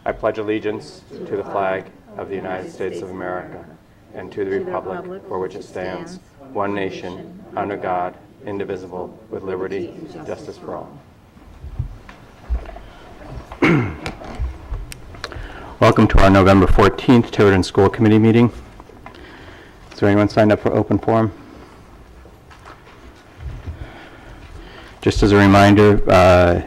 I pledge allegiance to the flag of the United States of America and to the republic for which it stands, one nation, under God, indivisible, with liberty and justice for all. Welcome to our November 14th Tiverton School Committee meeting. Is there anyone signed up for open forum? Just as a reminder,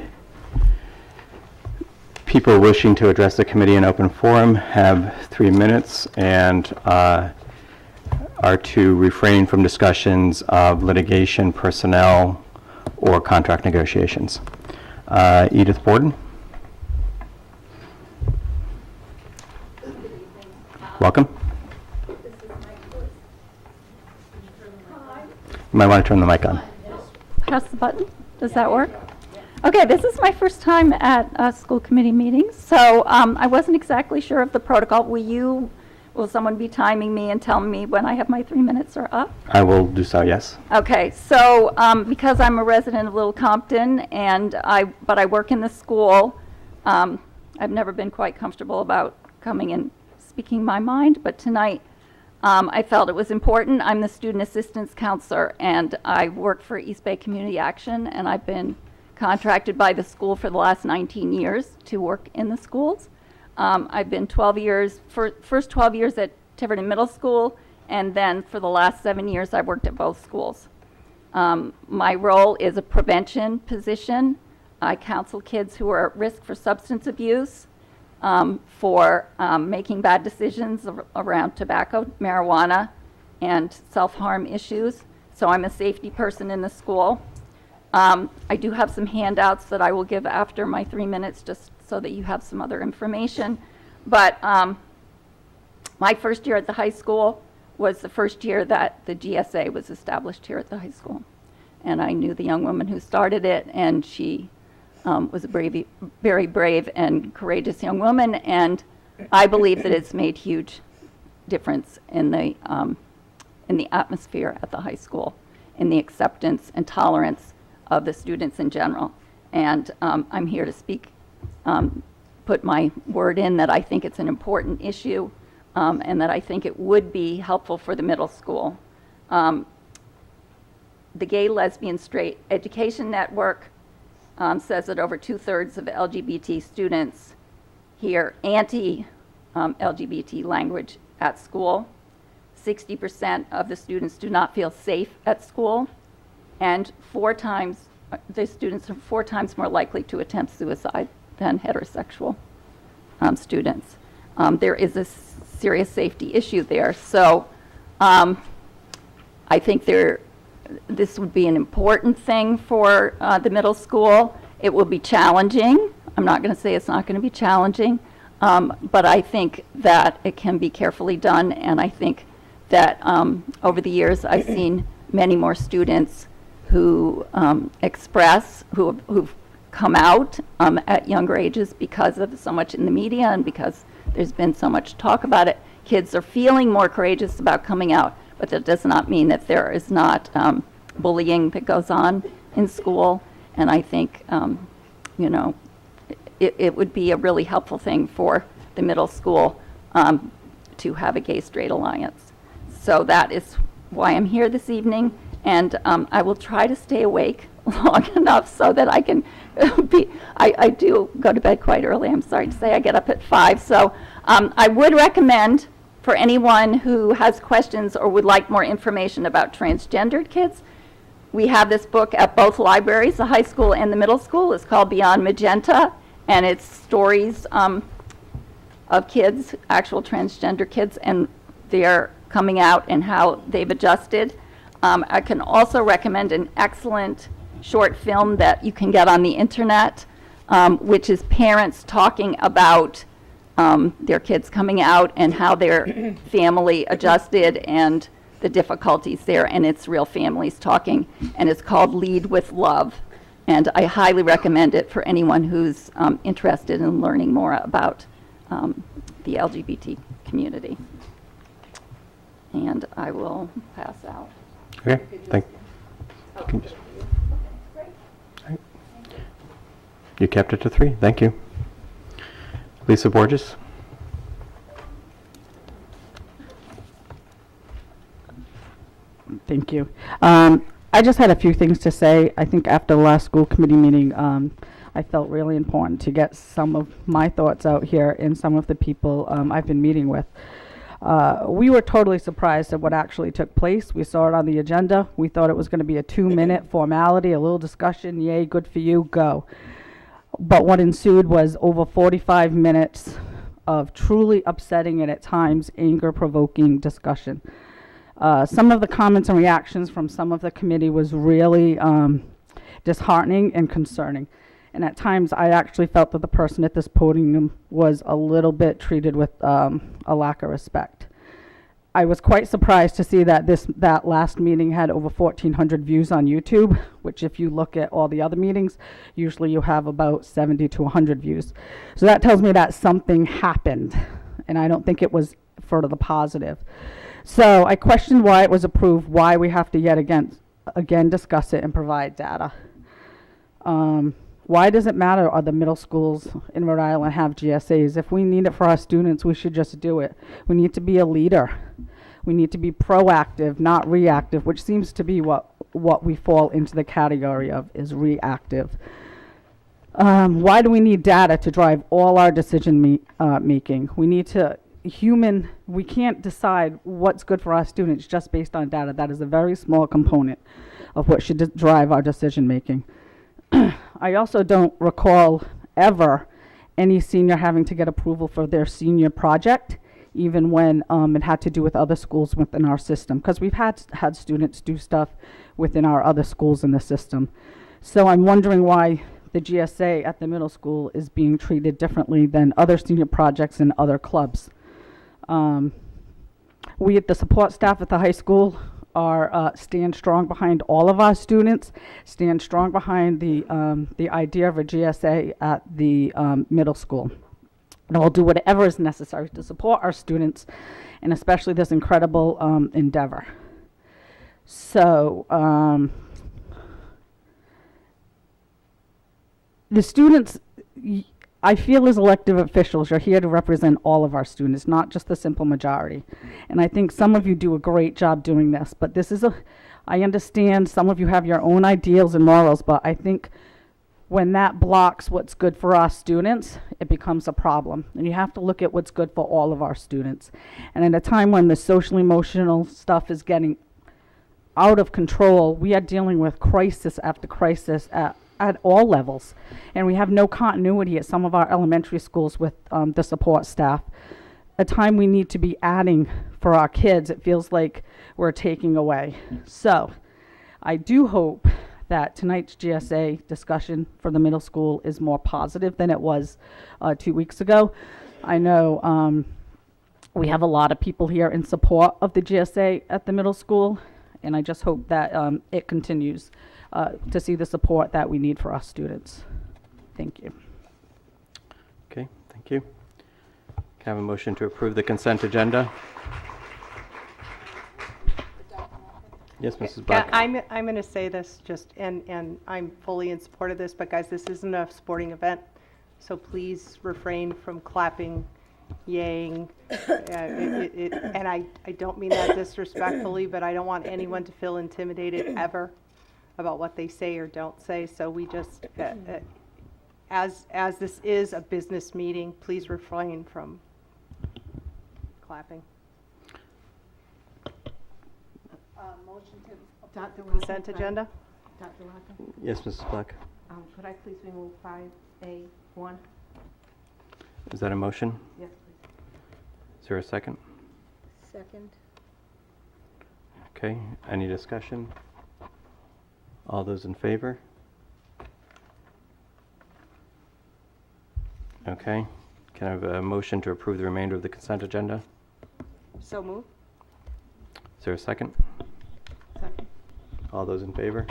people wishing to address the committee in open forum have 3 minutes and are to refrain from discussions of litigation, personnel, or contract negotiations. Edith Borden. Welcome. You might want to turn the mic on. Press the button. Does that work? Okay, this is my first time at a school committee meeting, so I wasn't exactly sure of the protocol. Will someone be timing me and telling me when I have my 3 minutes are up? I will do so, yes. Okay, so because I'm a resident of Little Compton but I work in the school, I've never been quite comfortable about coming and speaking my mind, but tonight I felt it was important. I'm the student assistance counselor, and I work for East Bay Community Action, and I've been contracted by the school for the last 19 years to work in the schools. I've been 12 years, first 12 years at Tiverton Middle School, and then for the last 7 years I've worked at both schools. My role is a prevention position. I counsel kids who are at risk for substance abuse, for making bad decisions around tobacco, marijuana, and self-harm issues. So I'm a safety person in the school. I do have some handouts that I will give after my 3 minutes just so that you have some other information. But my first year at the high school was the first year that the GSA was established here at the high school. And I knew the young woman who started it, and she was a very brave and courageous young woman, and I believe that it's made huge difference in the atmosphere at the high school, in the acceptance and tolerance of the students in general. And I'm here to speak, put my word in that I think it's an important issue, and that I think it would be helpful for the middle school. The Gay, Lesbian, Straight Education Network says that over 2/3 of LGBT students hear anti-LGBT language at school. 60% of the students do not feel safe at school, and the students are 4 times more likely to attempt suicide than heterosexual students. There is a serious safety issue there. So I think this would be an important thing for the middle school. It will be challenging. I'm not going to say it's not going to be challenging, but I think that it can be carefully done, and I think that over the years I've seen many more students who who've come out at younger ages because of so much in the media and because there's been so much talk about it. Kids are feeling more courageous about coming out, but that does not mean that there is not bullying that goes on in school. And I think, it would be a really helpful thing for the middle school to have a gay-straight alliance. So that is why I'm here this evening, and I will try to stay awake long enough so that I can I do go to bed quite early. I'm sorry to say I get up at 5. So I would recommend for anyone who has questions or would like more information about transgendered kids, we have this book at both libraries, the high school and the middle school. It's called Beyond Magenta, and it's stories of kids, actual transgender kids, and their coming out and how they've adjusted. I can also recommend an excellent short film that you can get on the internet, which is parents talking about their kids coming out and how their family adjusted and the difficulties there, and it's real families talking, and it's called Lead with Love, and I highly recommend it for anyone who's interested in learning more about the LGBT community. And I will pass out. Okay, thank you. You kept it to 3, thank you. Lisa Borges? Thank you. I just had a few things to say. I think after the last school committee meeting, I felt really important to get some of my thoughts out here and some of the people I've been meeting with. We were totally surprised at what actually took place. We saw it on the agenda. We thought it was going to be a 2-minute formality, a little discussion, yay, good for you, go. But what ensued was over 45 minutes of truly upsetting and at times anger-provoking discussion. Some of the comments and reactions from some of the committee was really disheartening and concerning. And at times, I actually felt that the person at this podium was a little bit treated with a lack of respect. I was quite surprised to see that that last meeting had over 1,400 views on YouTube, which if you look at all the other meetings, usually you have about 70 to 100 views. So that tells me that something happened, and I don't think it was for the positive. So I questioned why it was approved, why we have to yet again discuss it and provide data. Why does it matter are the middle schools in Rhode Island have GSAs? If we need it for our students, we should just do it. We need to be a leader. We need to be proactive, not reactive, which seems to be what we fall into the category of, is reactive. Why do we need data to drive all our decision making? We can't decide what's good for our students just based on data. That is a very small component of what should drive our decision making. I also don't recall ever any senior having to get approval for their senior project, even when it had to do with other schools within our system, because we've had students do stuff within our other schools in the system. So I'm wondering why the GSA at the middle school is being treated differently than other senior projects in other clubs. We at the support staff at the high school stand strong behind all of our students, stand strong behind the idea of a GSA at the middle school. And I'll do whatever is necessary to support our students, and especially this incredible endeavor. So the students, I feel as elected officials, you're here to represent all of our students, not just the simple majority. And I think some of you do a great job doing this, but I understand some of you have your own ideals and morals, but I think when that blocks what's good for our students, it becomes a problem. And you have to look at what's good for all of our students. And at a time when the social emotional stuff is getting out of control, we are dealing with crisis after crisis at all levels, and we have no continuity at some of our elementary schools with the support staff. A time we need to be adding for our kids, it feels like we're taking away. So I do hope that tonight's GSA discussion for the middle school is more positive than it was 2 weeks ago. I know we have a lot of people here in support of the GSA at the middle school, and I just hope that it continues to see the support that we need for our students. Thank you. Okay, thank you. Can I have a motion to approve the consent agenda? Yes, Mrs. Black. I'm going to say this and I'm fully in support of this, but guys, this isn't a sporting event, so please refrain from clapping, yaying. And I don't mean that disrespectfully, but I don't want anyone to feel intimidated ever about what they say or don't say. So we just, as this is a business meeting, please refrain from clapping. Motion to Dr. Consent agenda? Dr. Rocco, Yes, Mrs. Black. could I please remove 5A1? Is that a motion? Yes, please. Is there a second? Second. Okay, any discussion? All those in favor? Okay, can I have a motion to approve the remainder of the consent agenda? So move. Is there a second? Second. All those in favor?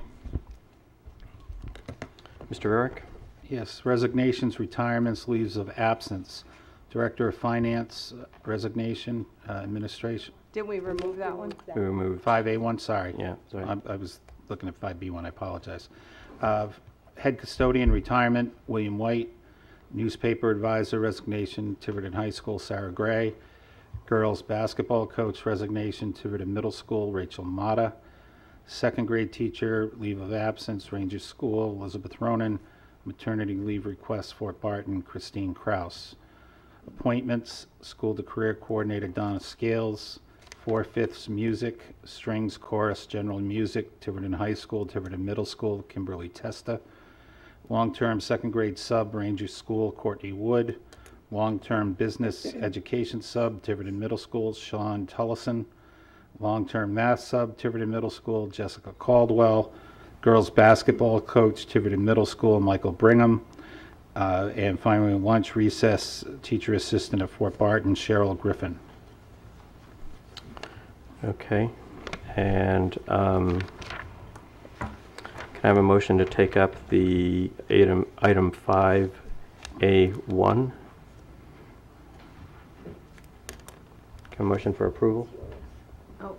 Mr. Rurick? Yes, resignations, retirements, leaves of absence. Director of Finance, resignation, administration. Didn't we remove that one? We removed. 5A1, sorry. Yeah, sorry. I was looking at 5B1, I apologize. Head custodian, retirement, William White. Newspaper advisor resignation, Tiverton High School, Sarah Gray. Girls basketball coach resignation, Tiverton Middle School, Rachel Mata. Second grade teacher, leave of absence, Rangers School, Elizabeth Ronan. Maternity leave request, Fort Barton, Christine Kraus. Appointments, school to career coordinator, Donna Scales. 4/5 music, strings, chorus, general music, Tiverton High School, Tiverton Middle School, Kimberly Testa. Long-term second grade sub, Rangers School, Courtney Wood. Long-term business education sub, Tiverton Middle School, Sean Tullison. Long-term math sub, Tiverton Middle School, Jessica Caldwell. Girls basketball coach, Tiverton Middle School, Michael Brigham. And finally, lunch recess teacher assistant at Fort Barton, Cheryl Griffin. Okay. And can I have a motion to take up the item 5A1? Can I motion for approval? Oh,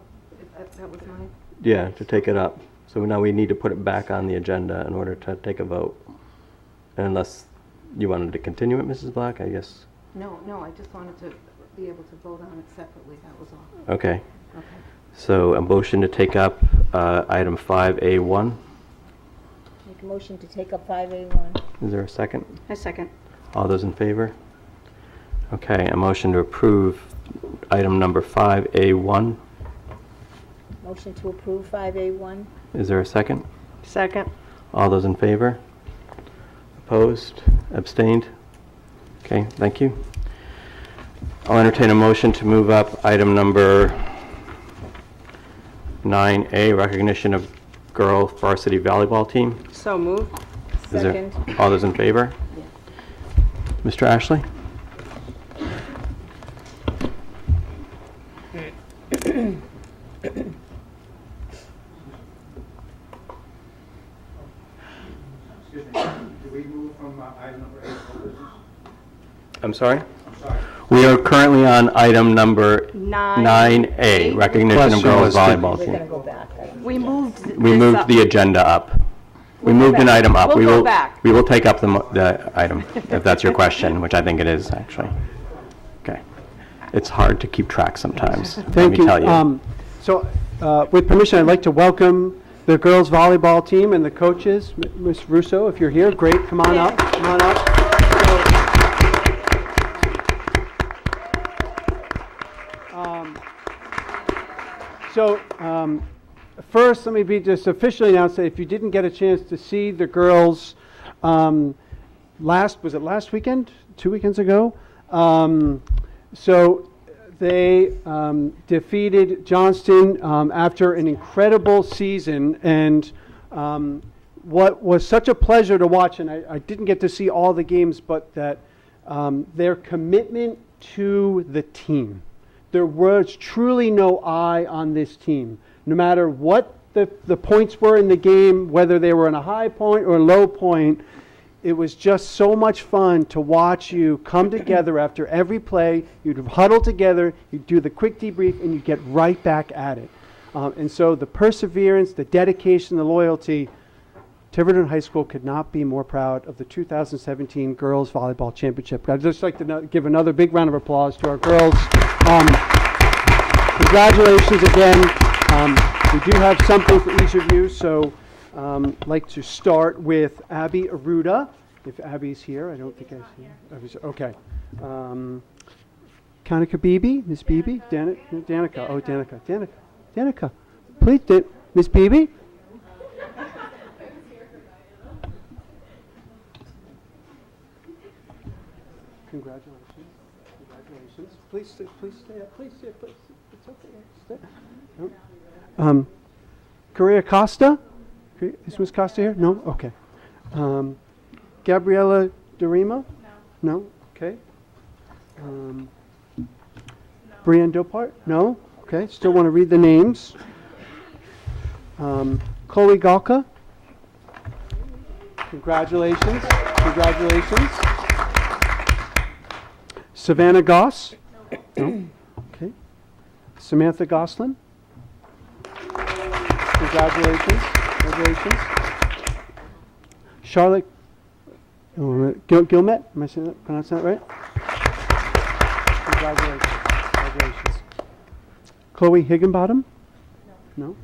that was mine? Yeah, to take it up. So now we need to put it back on the agenda in order to take a vote. Unless you wanted to continue it, Mrs. Black, I guess. No, I just wanted to be able to vote on it separately, that was all. Okay. Okay. So a motion to take up item 5A1. Make a motion to take up 5A1. Is there a second? A second. All those in favor? Okay, a motion to approve item number 5A1. Motion to approve 5A1. Is there a second? Second. All those in favor? Opposed? Abstained? Okay, thank you. I'll entertain a motion to move up item number 9A, recognition of girl varsity volleyball team. So moved. Is there- Second. All those in favor? Mr. Ashley? Did we move from item number 8? I'm sorry? We are currently on item number 9A, 9A. recognition of Question girls was, did- volleyball We're going to team. go back. We moved We this moved up. the agenda up. We We'll go moved an back. item up. We'll We go will- back. We will take up the item, if that's your question, which I think it is, actually. Okay. It's hard to keep track sometimes, let Thank me you. tell you. With permission, I'd like to welcome the girls volleyball team and the coaches. Ms. Russo, if you're here, great, come on up, come on up. First, let me just officially announce that if you didn't get a chance to see the girls was it last weekend? 2 weekends ago? So they defeated Johnston after an incredible season, and what was such a pleasure to watch, and I didn't get to see all the games, but that their commitment to the team. There was truly no eye on this team. No matter what the points were in the game, whether they were in a high point or a low point, it was just so much fun to watch you come together after every play. You'd huddle together, you'd do the quick debrief, and you'd get right back at it. And so the perseverance, the dedication, the loyalty, Tiverton High School could not be more proud of the 2017 Girls Volleyball Championship. I'd just like to give another big round of applause to our girls. Congratulations again. We do have something for each of you, so I'd like to start with Abby Aruda. If Abby's here, I don't think I see her. Abby's, okay. Kanika Beebe, Miss Beebe? Danica. Oh, Danica. Danica. Please, Miss Beebe? Congratulations. Please stay up. Please. It's okay. Stay. Correa Costa? Is Miss Costa here? No? Okay. Gabriella Dorima? No. Okay. Brianne Dopart? No? Okay. Still want to read the names. Chloe Galka? Congratulations. Savannah Goss? No. Okay. Samantha Goslin? Congratulations. Charlotte, Gilmet, am I saying that, pronouncing that right? Congratulations. Congratulations. Chloe Higginbottom? No?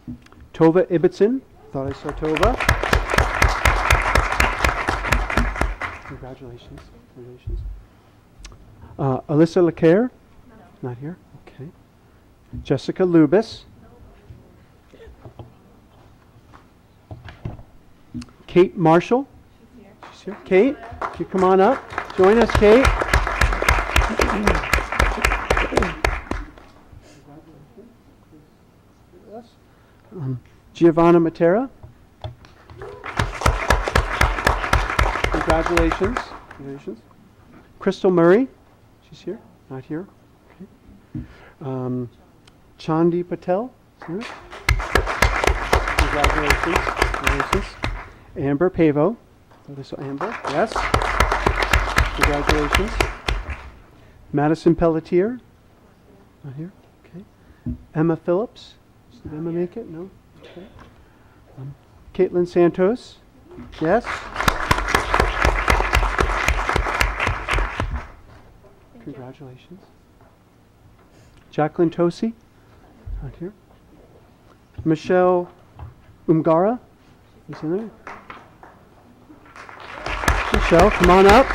Okay. Tova Ibbotson? Thought I saw Tova. Congratulations. Congratulations. Alyssa LeCaire? Not here. Okay. Jessica Lubis? Kate Marshall? She's here. Kate, if you come on up. Join us, Kate. Giovanna Matera? Congratulations. Congratulations. Crystal Murray? She's here? Not here? Okay. Chandi Patel? Is here? Congratulations. Congratulations. Amber Pavo. So Amber, yes. Congratulations. Madison Pelletier? Not here? Okay. Emma Phillips? Did Emma make it? No? Okay. Caitlin Santos? Yes. Congratulations. Jacqueline Tosi? Not here. Michelle Umgara? Is in there? Michelle, come on up.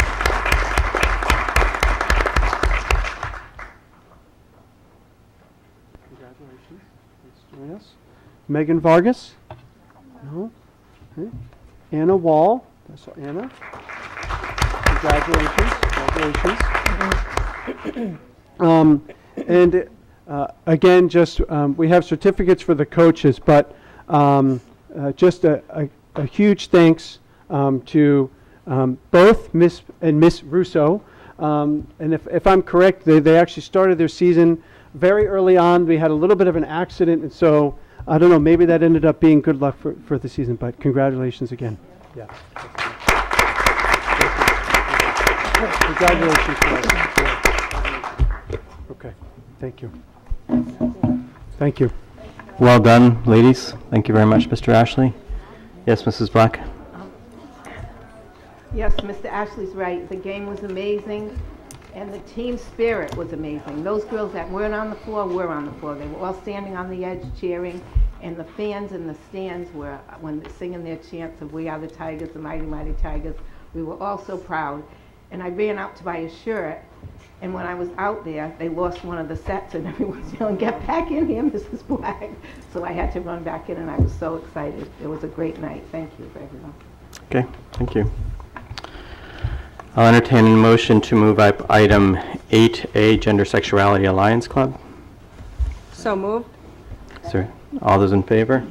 Congratulations. Thanks for joining us. Megan Vargas? No. Okay. Anna Wall? That's Anna. Congratulations. Congratulations. Again, just we have certificates for the coaches, but just a huge thanks to both Miss and Miss Russo. And if I'm correct, they actually started their season very early on. We had a little bit of an accident, and so I don't know, maybe that ended up being good luck for the season, but congratulations again. Yeah. Congratulations. Okay, thank you. Thank you. Well done, ladies. Thank you very much, Mr. Ashley. Yes, Mrs. Black? Yes, Mr. Ashley's right. The game was amazing, and the team spirit was amazing. Those girls that weren't on the floor were on the floor. They were all standing on the edge cheering, and the fans in the stands were, when they're singing their chants of "We Are the Tigers, the Mighty, Mighty Tigers," we were all so proud. And I ran out to buy a shirt, and when I was out there, they lost one of the sets, and everyone's yelling, "Get back in here, Mrs. Black." So I had to run back in, and I was so excited. It was a great night. Thank you for everyone. Okay, thank you. I'll entertain a motion to move up item 8A, Gender Sexuality Alliance Club. So moved. Sir, all those in favor?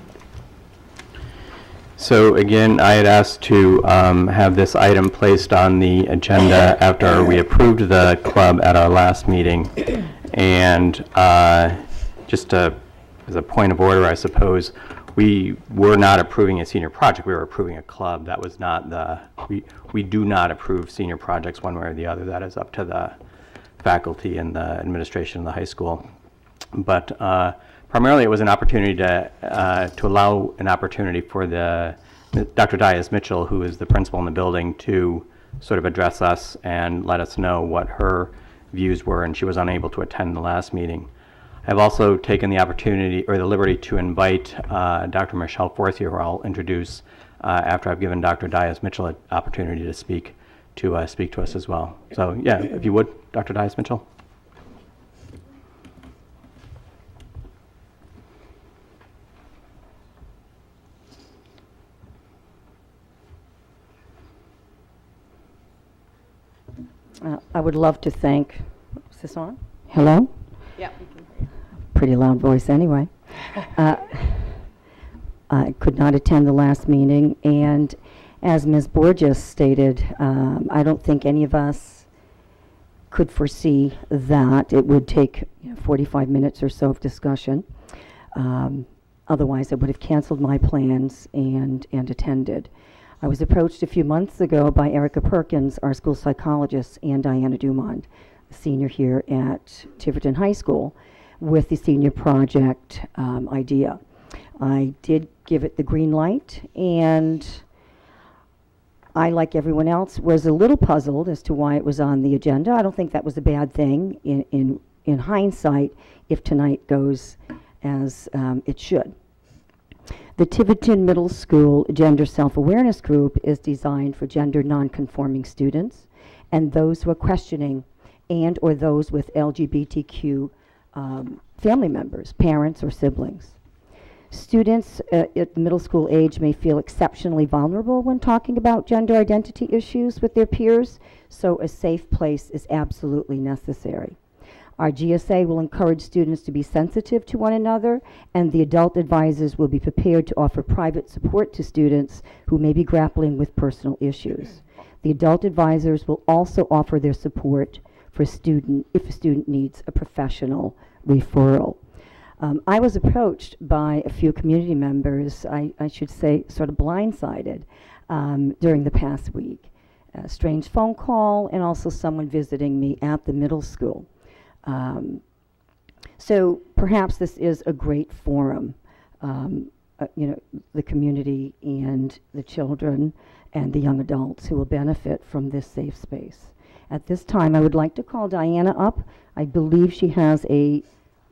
So again, I had asked to have this item placed on the agenda after we approved the club at our last meeting. And just as a point of order, I suppose, we were not approving a senior project, we were approving a club. That was not we do not approve senior projects one way or the other. That is up to the faculty and the administration of the high school. But primarily it was an opportunity to allow an opportunity for Dr. Dias Mitchell, who is the principal in the building, to sort of address us and let us know what her views were, and she was unable to attend the last meeting. I've also taken the opportunity or the liberty to invite Dr. Michelle Forcier, who I'll introduce after I've given Dr. Dias Mitchell an opportunity to speak to us as well. So yeah, if you would, Dr. Dias Mitchell. I would love to thank, is this on? Hello? Yeah. Pretty loud voice anyway. I could not attend the last meeting, and as Ms. Borges stated, I don't think any of us could foresee that it would take 45 minutes or so of discussion. Otherwise, I would have canceled my plans and attended. I was approached a few months ago by Erica Perkins, our school psychologist, and Diana Dumont, a senior here at Tiverton High School, with the senior project idea. I did give it the green light, and I, like everyone else, was a little puzzled as to why it was on the agenda. I don't think that was a bad thing in hindsight if tonight goes as it should. The Tiverton Middle School Gender Self-Awareness Group is designed for gender non-conforming students and those who are questioning and or those with LGBTQ family members, parents, or siblings. Students at middle school age may feel exceptionally vulnerable when talking about gender identity issues with their peers, so a safe place is absolutely necessary. Our GSA will encourage students to be sensitive to one another, and the adult advisors will be prepared to offer private support to students who may be grappling with personal issues. The adult advisors will also offer their support for if a student needs a professional referral. I was approached by a few community members, I should say sort of blindsided, during the past week. A strange phone call and also someone visiting me at the middle school. So perhaps this is a great forum, the community and the children and the young adults who will benefit from this safe space. At this time, I would like to call Diana up. I believe she has a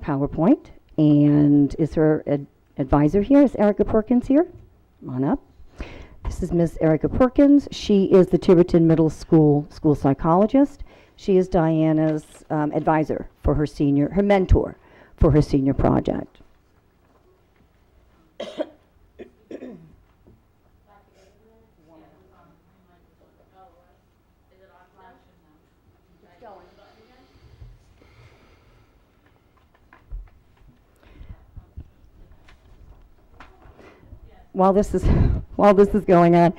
PowerPoint, and is her advisor here? Is Erica Perkins here? Come on up. This is Ms. Erica Perkins. She is the Tiverton Middle School psychologist. She is Diana's advisor for her mentor for her senior project. While this is going on,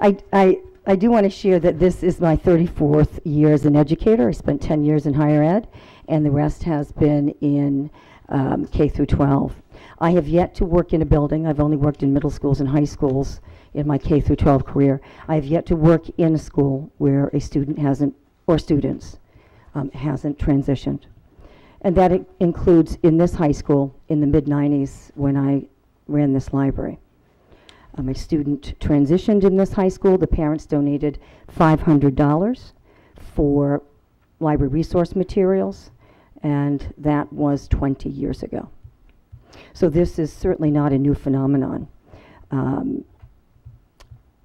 I do want to share that this is my 34th year as an educator. I spent 10 years in higher ed, and the rest has been in K through 12. I have yet to work in a building. I've only worked in middle schools and high schools in my K through 12 career. I have yet to work in a school where a student hasn't, or students, hasn't transitioned. And that includes in this high school in the mid-90s when I ran this library. A student transitioned in this high school. The parents donated $500 for library resource materials, and that was 20 years ago. So this is certainly not a new phenomenon.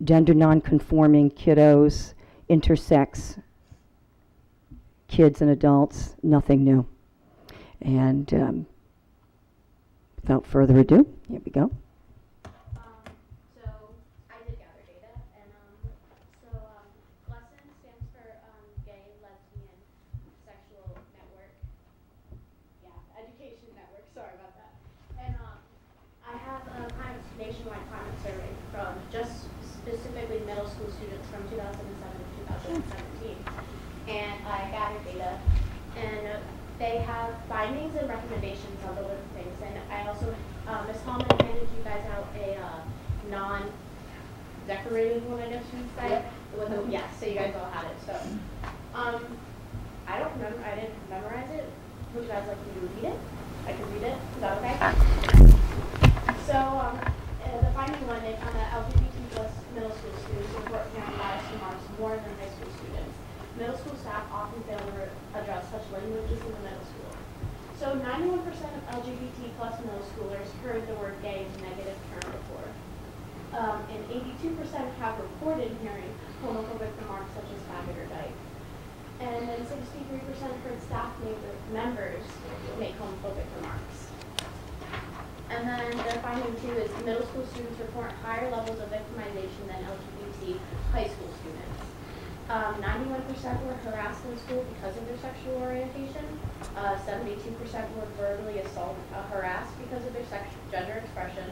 Gender non-conforming kiddos, intersex kids and adults, nothing new. And without further ado, here we go. So I did gather data, and GLESSN stands for Gay, Lesbian, Sexual Network. Yeah, Education Network. Sorry about that. And I have a nationwide climate survey from just specifically middle school students from 2007 to 2017, and I gathered data, and they have findings and recommendations on the little things. And I also, Ms. Hallman handed you guys out a non-decorated one, I guess you would say. Yeah, so you guys all had it. So, I didn't memorize it. Would you guys like me to read it? I can read it. Is that okay? So, the finding one, they found that LGBT plus middle school students report hearing bias remarks more than high school students. Middle school staff often fail to address such languages in the middle school. So 91% of LGBT plus middle schoolers heard the word gay as a negative term before. And 82% have reported hearing homophobic remarks such as faggot or dyke. And then 63% heard staff members make homophobic remarks. And then their finding two is middle school students report higher levels of victimization than LGBT high school students. 91% were harassed in school because of their sexual orientation. 72% were verbally harassed because of their gender expression.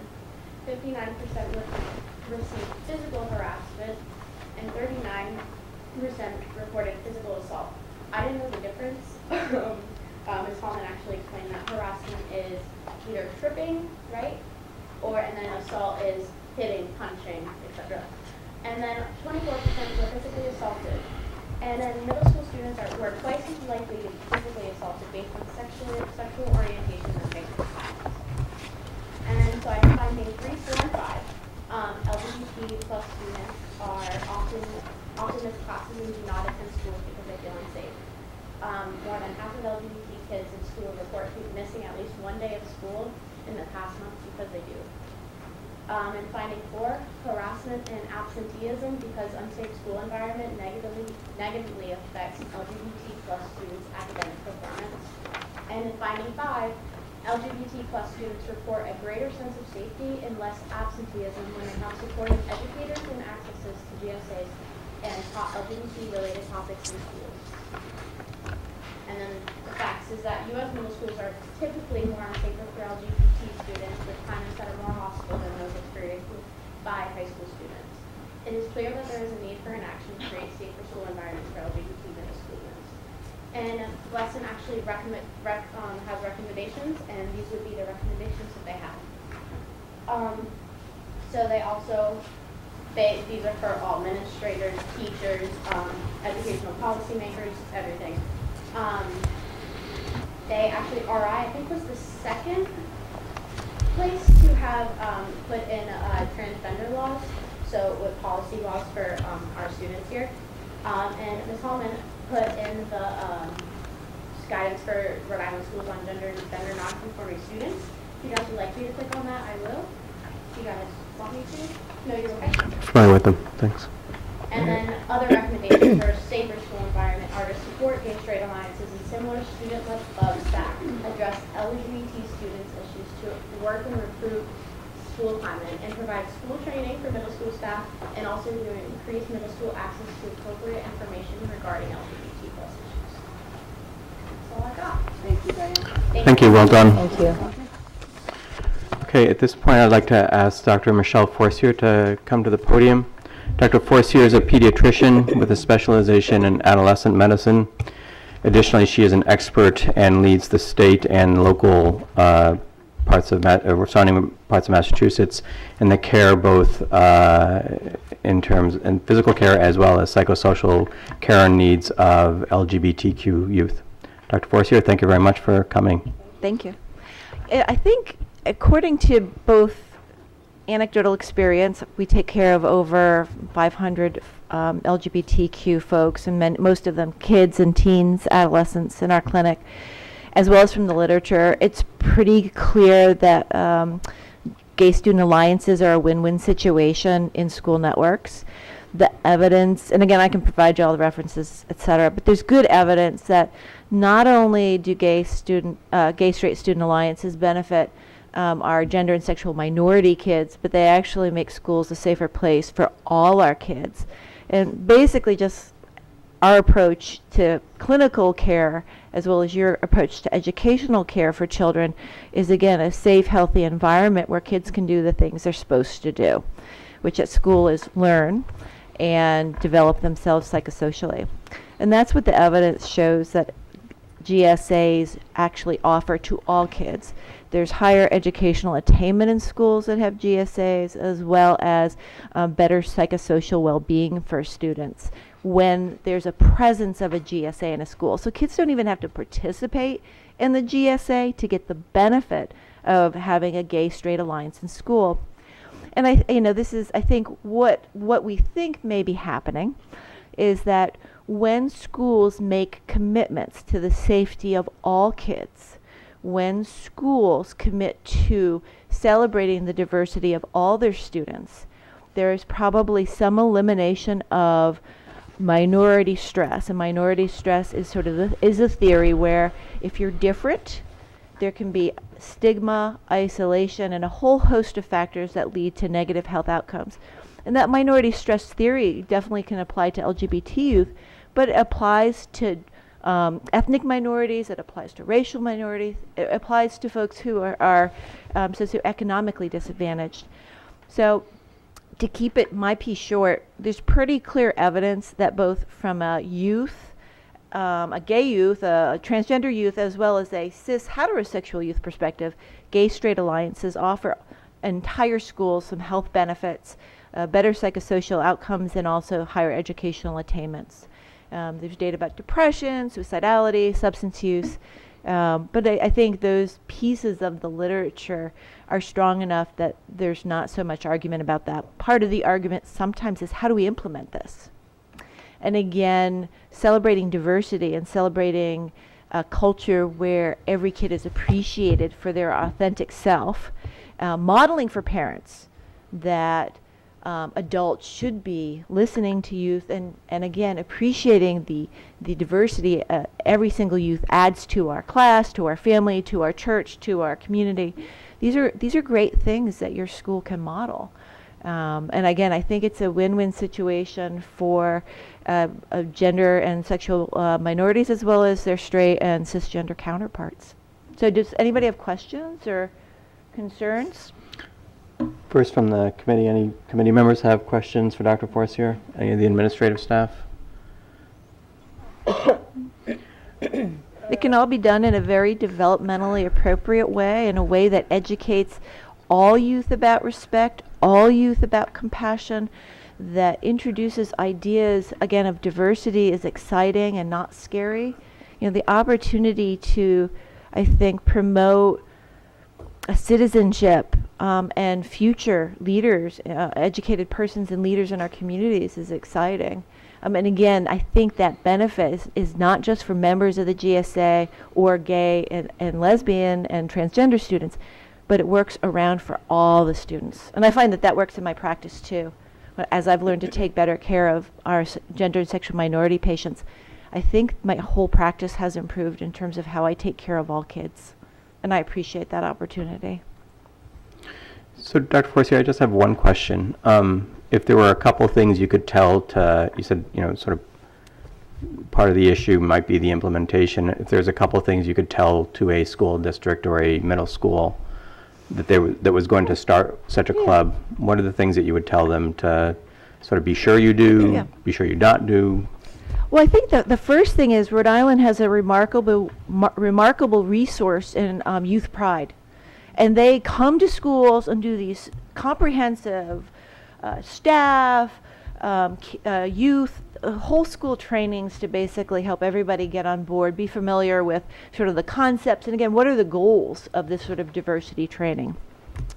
59% received physical harassment, and 39% reported physical assault. I didn't know the difference. Ms. Hallman actually explained that harassment is either tripping, right? And then assault is hitting, punching, etc. And then 24% were physically assaulted. And then middle school students were twice as likely to be physically assaulted based on sexual orientation than high school students. And so I have finding 3, 4, and 5. LGBT plus students are often miss classes and do not attend schools because they feel unsafe. More than half of LGBT kids in school report missing at least one day of school in the past month because they do. And finding 4, harassment and absenteeism because unsafe school environment negatively affects LGBT plus students' academic performance. And in finding 5, LGBT plus students report a greater sense of safety and less absenteeism when they have supportive educators and accesses to GSAs and LGBT-related topics in schools. And then the facts is that U.S. middle schools are typically more unsafer for LGBT students with climates that are more hostile than those experienced by high school students. It is clear that there is a need for an action to create safer school environments for LGBT middle students. And Lesson actually has recommendations, and these would be the recommendations that they have. So they also, these are for all administrators, teachers, educational policymakers, everything. They actually, RI, I think was the second place to have put in transgender laws, so with policy laws for our students here. And Ms. Hallman put in the guidance for Rhode Island schools on gender and gender non-conforming students. If you guys would like me to click on that, I will. If you guys want me to? No, you're okay? Familiar with them, thanks. And then other recommendations for a safer school environment are to support gay-straight alliances and similar student-led clubs that address LGBT students' issues to work and improve school climate and provide school training for middle school staff and also to increase middle school access to appropriate information regarding LGBT plus issues. That's all I got. Thank you, Diane. Thank you, well done. Thank you. Okay, at this point, I'd like to ask Dr. Michelle Forcier to come to the podium. Dr. Forcier is a pediatrician with a specialization in adolescent medicine. Additionally, she is an expert and leads the state and local surrounding parts of Massachusetts in the care both in physical care as well as psychosocial care and needs of LGBTQ youth. Dr. Forcier, thank you very much for coming. Thank you. I think according to both anecdotal experience, we take care of over 500 LGBTQ folks, and most of them kids and teens, adolescents in our clinic, as well as from the literature. It's pretty clear that gay student alliances are a win-win situation in school networks. The evidence, and again, I can provide you all the references, et cetera, but there's good evidence that not only do gay straight student alliances benefit our gender and sexual minority kids, but they actually make schools a safer place for all our kids. And basically just our approach to clinical care as well as your approach to educational care for children is, again, a safe, healthy environment where kids can do the things they're supposed to do, which at school is learn and develop themselves psychosocially. And that's what the evidence shows that GSAs actually offer to all kids. There's higher educational attainment in schools that have GSAs, as well as better psychosocial well-being for students when there's a presence of a GSA in a school. So kids don't even have to participate in the GSA to get the benefit of having a gay-straight alliance in school. And I think what we think may be happening is that when schools make commitments to the safety of all kids, when schools commit to celebrating the diversity of all their students, there is probably some elimination of minority stress. And minority stress is is a theory where if you're different, there can be stigma, isolation, and a whole host of factors that lead to negative health outcomes. And that minority stress theory definitely can apply to LGBT youth, but it applies to ethnic minorities, it applies to racial minorities, it applies to folks who are socioeconomically disadvantaged. So to keep my piece short, there's pretty clear evidence that both from a youth, a gay youth, a transgender youth, as well as a cis heterosexual youth perspective, gay-straight alliances offer entire schools some health benefits, better psychosocial outcomes, and also higher educational attainments. There's data about depression, suicidality, substance use, But I think those pieces of the literature are strong enough that there's not so much argument about that. Part of the argument sometimes is, how do we implement this? And again, celebrating diversity and celebrating a culture where every kid is appreciated for their authentic self, modeling for parents that adults should be listening to youth and again, appreciating the diversity every single youth adds to our class, to our family, to our church, to our community. These are great things that your school can model. And again, I think it's a win-win situation for gender and sexual minorities as well as their straight and cisgender counterparts. So does anybody have questions or concerns? First from the committee, any committee members have questions for Dr. Forcier? Any of the administrative staff? It can all be done in a very developmentally appropriate way, in a way that educates all youth about respect, all youth about compassion, that introduces ideas, again, of diversity is exciting and not scary. You know, the opportunity to, I think, promote a citizenship and future leaders, educated persons and leaders in our communities is exciting. And again, I think that benefit is not just for members of the GSA or gay and lesbian and transgender students, but it works around for all the students. And I find that works in my practice too. As I've learned to take better care of our gender and sexual minority patients, I think my whole practice has improved in terms of how I take care of all kids. And I appreciate that opportunity. So, Dr. Forcier, I just have one question. If there were a couple things you could tell to, you said, sort of part of the issue might be the implementation. If there's a couple things you could tell to a school district or a middle school that was going to start such a club, what are the things that you would tell them to sort of be sure you do, be sure you not do? Well, I think that the first thing is Rhode Island has a remarkable resource in Youth Pride. And they come to schools and do these comprehensive staff, youth, whole school trainings to basically help everybody get on board, be familiar with sort of the concepts, and again, what are the goals of this sort of diversity training.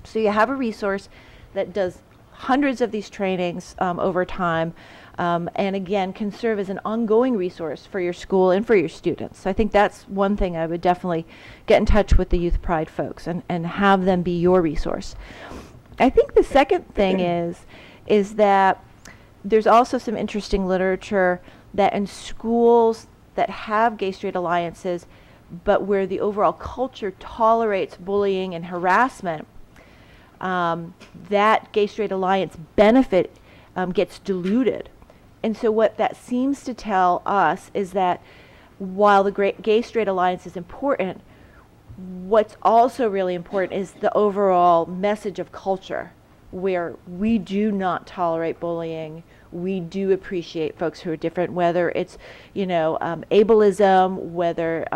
So you have a resource that does hundreds of these trainings over time, and again, can serve as an ongoing resource for your school and for your students. So I think that's one thing I would definitely get in touch with the Youth Pride folks and have them be your resource. I think the second thing is that there's also some interesting literature that in schools that have gay-straight alliances, but where the overall culture tolerates bullying and harassment, that gay-straight alliance benefit gets diluted. And so what that seems to tell us is that while the gay-straight alliance is important, what's also really important is the overall message of culture, where we do not tolerate bullying. We do appreciate folks who are different, whether it's, ableism, whether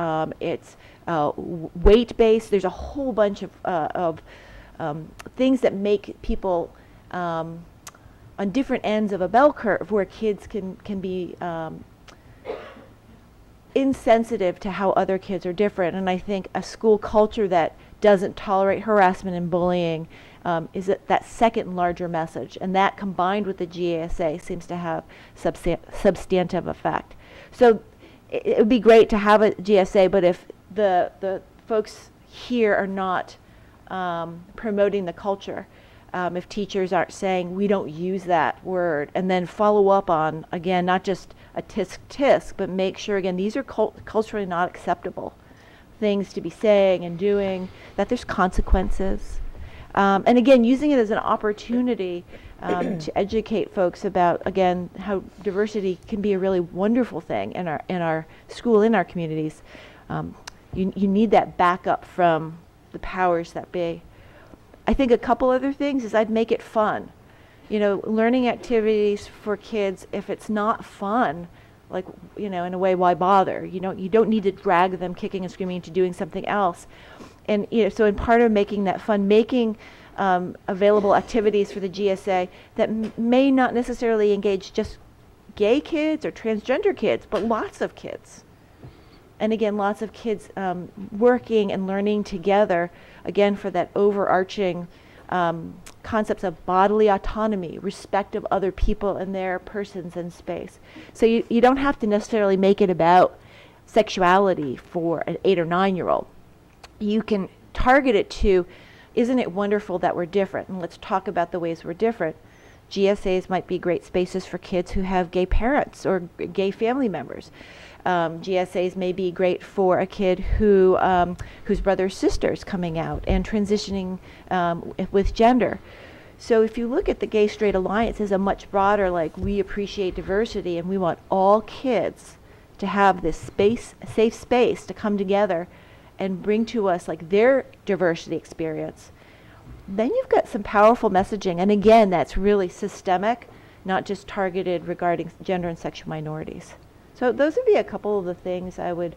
it's weight-based. There's a whole bunch of things that make people on different ends of a bell curve where kids can be insensitive to how other kids are different. And I think a school culture that doesn't tolerate harassment and bullying is that second larger message. And that combined with the GASA seems to have substantive effect. So it would be great to have a GSA, but if the folks here are not promoting the culture, if teachers aren't saying we don't use that word, and then follow up on, again, not just a tisk, but make sure, again, these are culturally not acceptable things to be saying and doing, that there's consequences. And again, using it as an opportunity to educate folks about, again, how diversity can be a really wonderful thing in our school, in our communities. You need that backup from the powers that be. I think a couple other things is I'd make it fun. Learning activities for kids, if it's not fun, like, in a way, why bother? You don't need to drag them kicking and screaming into doing something else. And, so in part of making that fun, making available activities for the GSA that may not necessarily engage just gay kids or transgender kids, but lots of kids. And again, lots of kids working and learning together, again, for that overarching concepts of bodily autonomy, respect of other people and their persons in space. So you don't have to necessarily make it about sexuality for an 8 or 9-year-old. You can target it to, isn't it wonderful that we're different? And let's talk about the ways we're different. GSAs might be great spaces for kids who have gay parents or gay family members. GSAs may be great for a kid who whose brother or sister is coming out and transitioning with gender. So if you look at the Gay Straight Alliance as a much broader, like, we appreciate diversity and we want all kids to have this space, safe space to come together and bring to us like their diversity experience, then you've got some powerful messaging. And again, that's really systemic, not just targeted regarding gender and sexual minorities. So those would be a couple of the things I would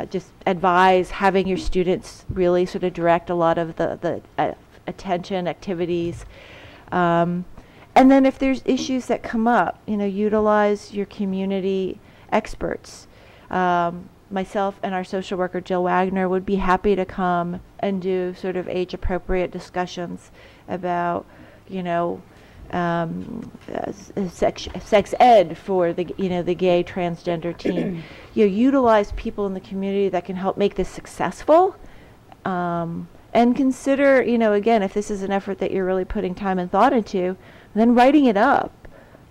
just advise having your students really sort of direct a lot of the attention, activities. And then if there's issues that come up, utilize your community experts. Myself and our social worker, Jill Wagner, would be happy to come and do sort of age-appropriate discussions about, sex ed for the the gay transgender teen. Utilize people in the community that can help make this successful, and consider again, if this is an effort that you're really putting time and thought into, then writing it up,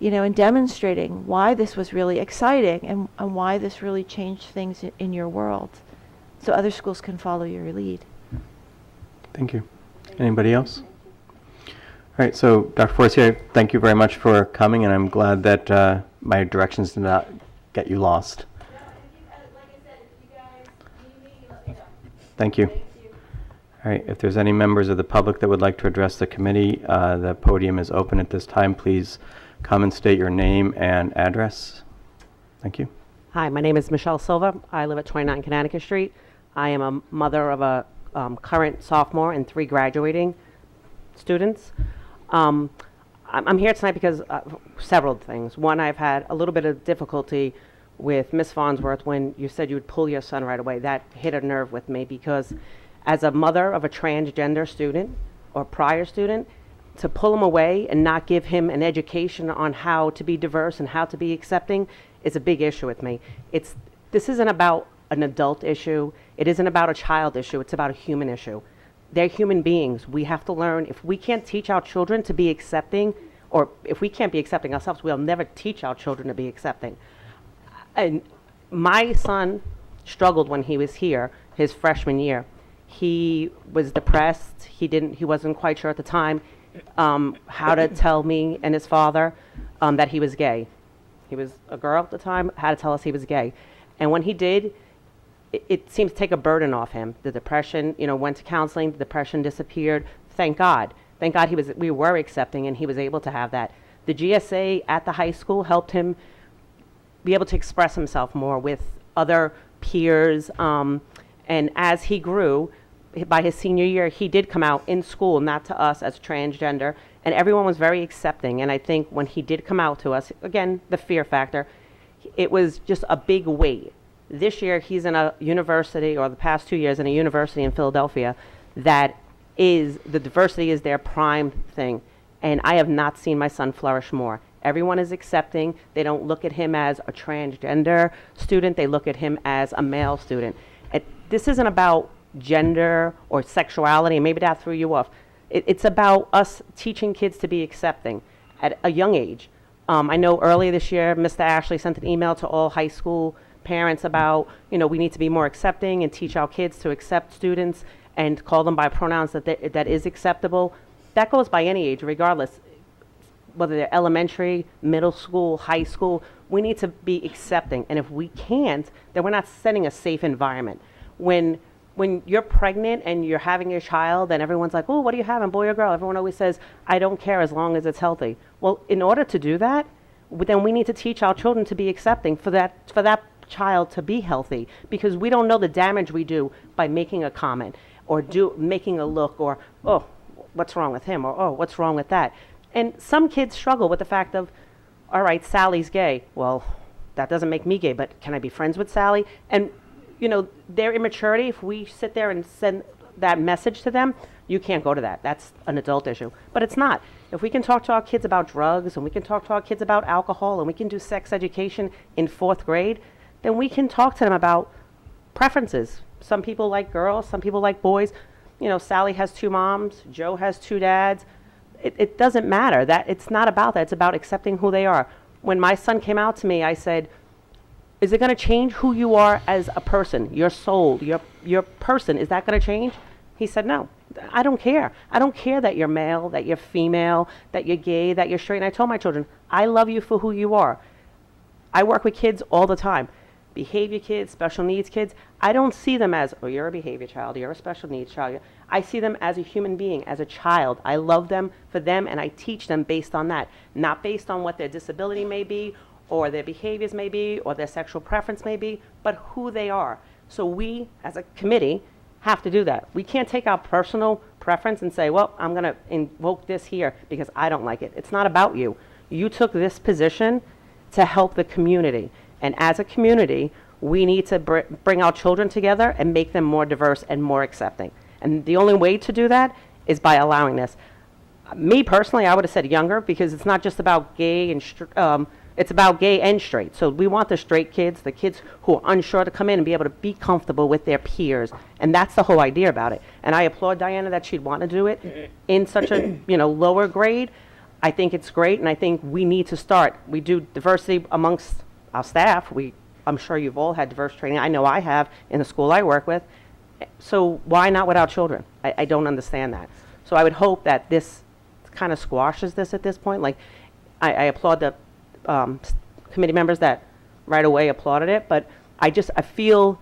and demonstrating why this was really exciting and why this really changed things in your world, so other schools can follow your lead. Thank you. Anybody else? All right, so Dr. Forcier, thank you very much for coming, and I'm glad that my directions did not get you lost. Thank you. All right, if there's any members of the public that would like to address the committee, the podium is open at this time. Please come and state your name and address. Thank you. Hi, my name is Michelle Silva. I live at 29 Connecticut Street. I am a mother of a current sophomore and 3 graduating students. I'm here tonight because several things. One, I've had a little bit of difficulty with Miss Farnsworth when you said you would pull your son right away. That hit a nerve with me because as a mother of a transgender student or prior student, to pull him away and not give him an education on how to be diverse and how to be accepting is a big issue with me. This isn't about an adult issue. It isn't about a child issue. It's about a human issue. They're human beings. We have to learn. If we can't teach our children to be accepting, or if we can't be accepting ourselves, we'll never teach our children to be accepting. And my son struggled when he was here, his freshman year. He was depressed. He wasn't quite sure at the time how to tell me and his father that he was gay. He was a girl at the time, how to tell us he was gay. And when he did, it seemed to take a burden off him. The depression, went to counseling, the depression disappeared. Thank God. Thank God we were accepting and he was able to have that. The GSA at the high school helped him be able to express himself more with other peers. And as he grew, by his senior year, he did come out in school, not to us as transgender, and everyone was very accepting. And I think when he did come out to us, again, the fear factor, it was just a big weight. This year, he's in a university, or the past 2 years in a university in Philadelphia, that is, the diversity is their prime thing. And I have not seen my son flourish more. Everyone is accepting. They don't look at him as a transgender student. They look at him as a male student. This isn't about gender or sexuality, and maybe that threw you off. It's about us teaching kids to be accepting at a young age. I know earlier this year, Mr. Ashley sent an email to all high school parents about, we need to be more accepting and teach our kids to accept students and call them by pronouns that is acceptable. That goes by any age, regardless, whether they're elementary, middle school, high school. We need to be accepting, and if we can't, then we're not setting a safe environment. When you're pregnant and you're having your child and everyone's like, oh, what are you having, boy or girl? Everyone always says, I don't care as long as it's healthy. Well, in order to do that, then we need to teach our children to be accepting for that child to be healthy, because we don't know the damage we do by making a comment or making a look or, oh, what's wrong with him, or oh, what's wrong with that. And some kids struggle with the fact of, all right, Sally's gay. Well, that doesn't make me gay, but can I be friends with Sally? And, you know, their immaturity, if we sit there and send that message to them, you can't go to that. That's an adult issue. But it's not. If we can talk to our kids about drugs, and we can talk to our kids about alcohol, and we can do sex education in 4th grade, then we can talk to them about preferences. Some people like girls, some people like boys. You know, Sally has 2 moms, Joe has 2 dads. It doesn't matter. It's not about that. It's about accepting who they are. When my son came out to me, I said, is it going to change who you are as a person, your soul, your person? Is that going to change? He said, no. I don't care. I don't care that you're male, that you're female, that you're gay, that you're straight. And I told my children, I love you for who you are. I work with kids all the time. Behavior kids, special needs kids. I don't see them as, oh, you're a behavior child, you're a special needs child. I see them as a human being, as a child. I love them for them, and I teach them based on that, not based on what their disability may be, or their behaviors may be, or their sexual preference may be, but who they are. So we, as a committee, have to do that. We can't take our personal preference and say, well, I'm going to invoke this here because I don't like it. It's not about you. You took this position to help the community. And as a community, we need to bring our children together and make them more diverse and more accepting. And the only way to do that is by allowing this. Me personally, I would have said younger, because it's not just about gay and it's about gay and straight. So we want the straight kids, the kids who are unsure, to come in and be able to be comfortable with their peers. And that's the whole idea about it. And I applaud Diana that she'd want to do it in such a lower grade. I think it's great, and I think we need to start. We do diversity amongst our staff. I'm sure you've all had diverse training. I know I have in the school I work with. So why not with our children? I don't understand that. So I would hope that this kind of squashes this at this point. Like, I applaud the committee members that right away applauded it, but I feel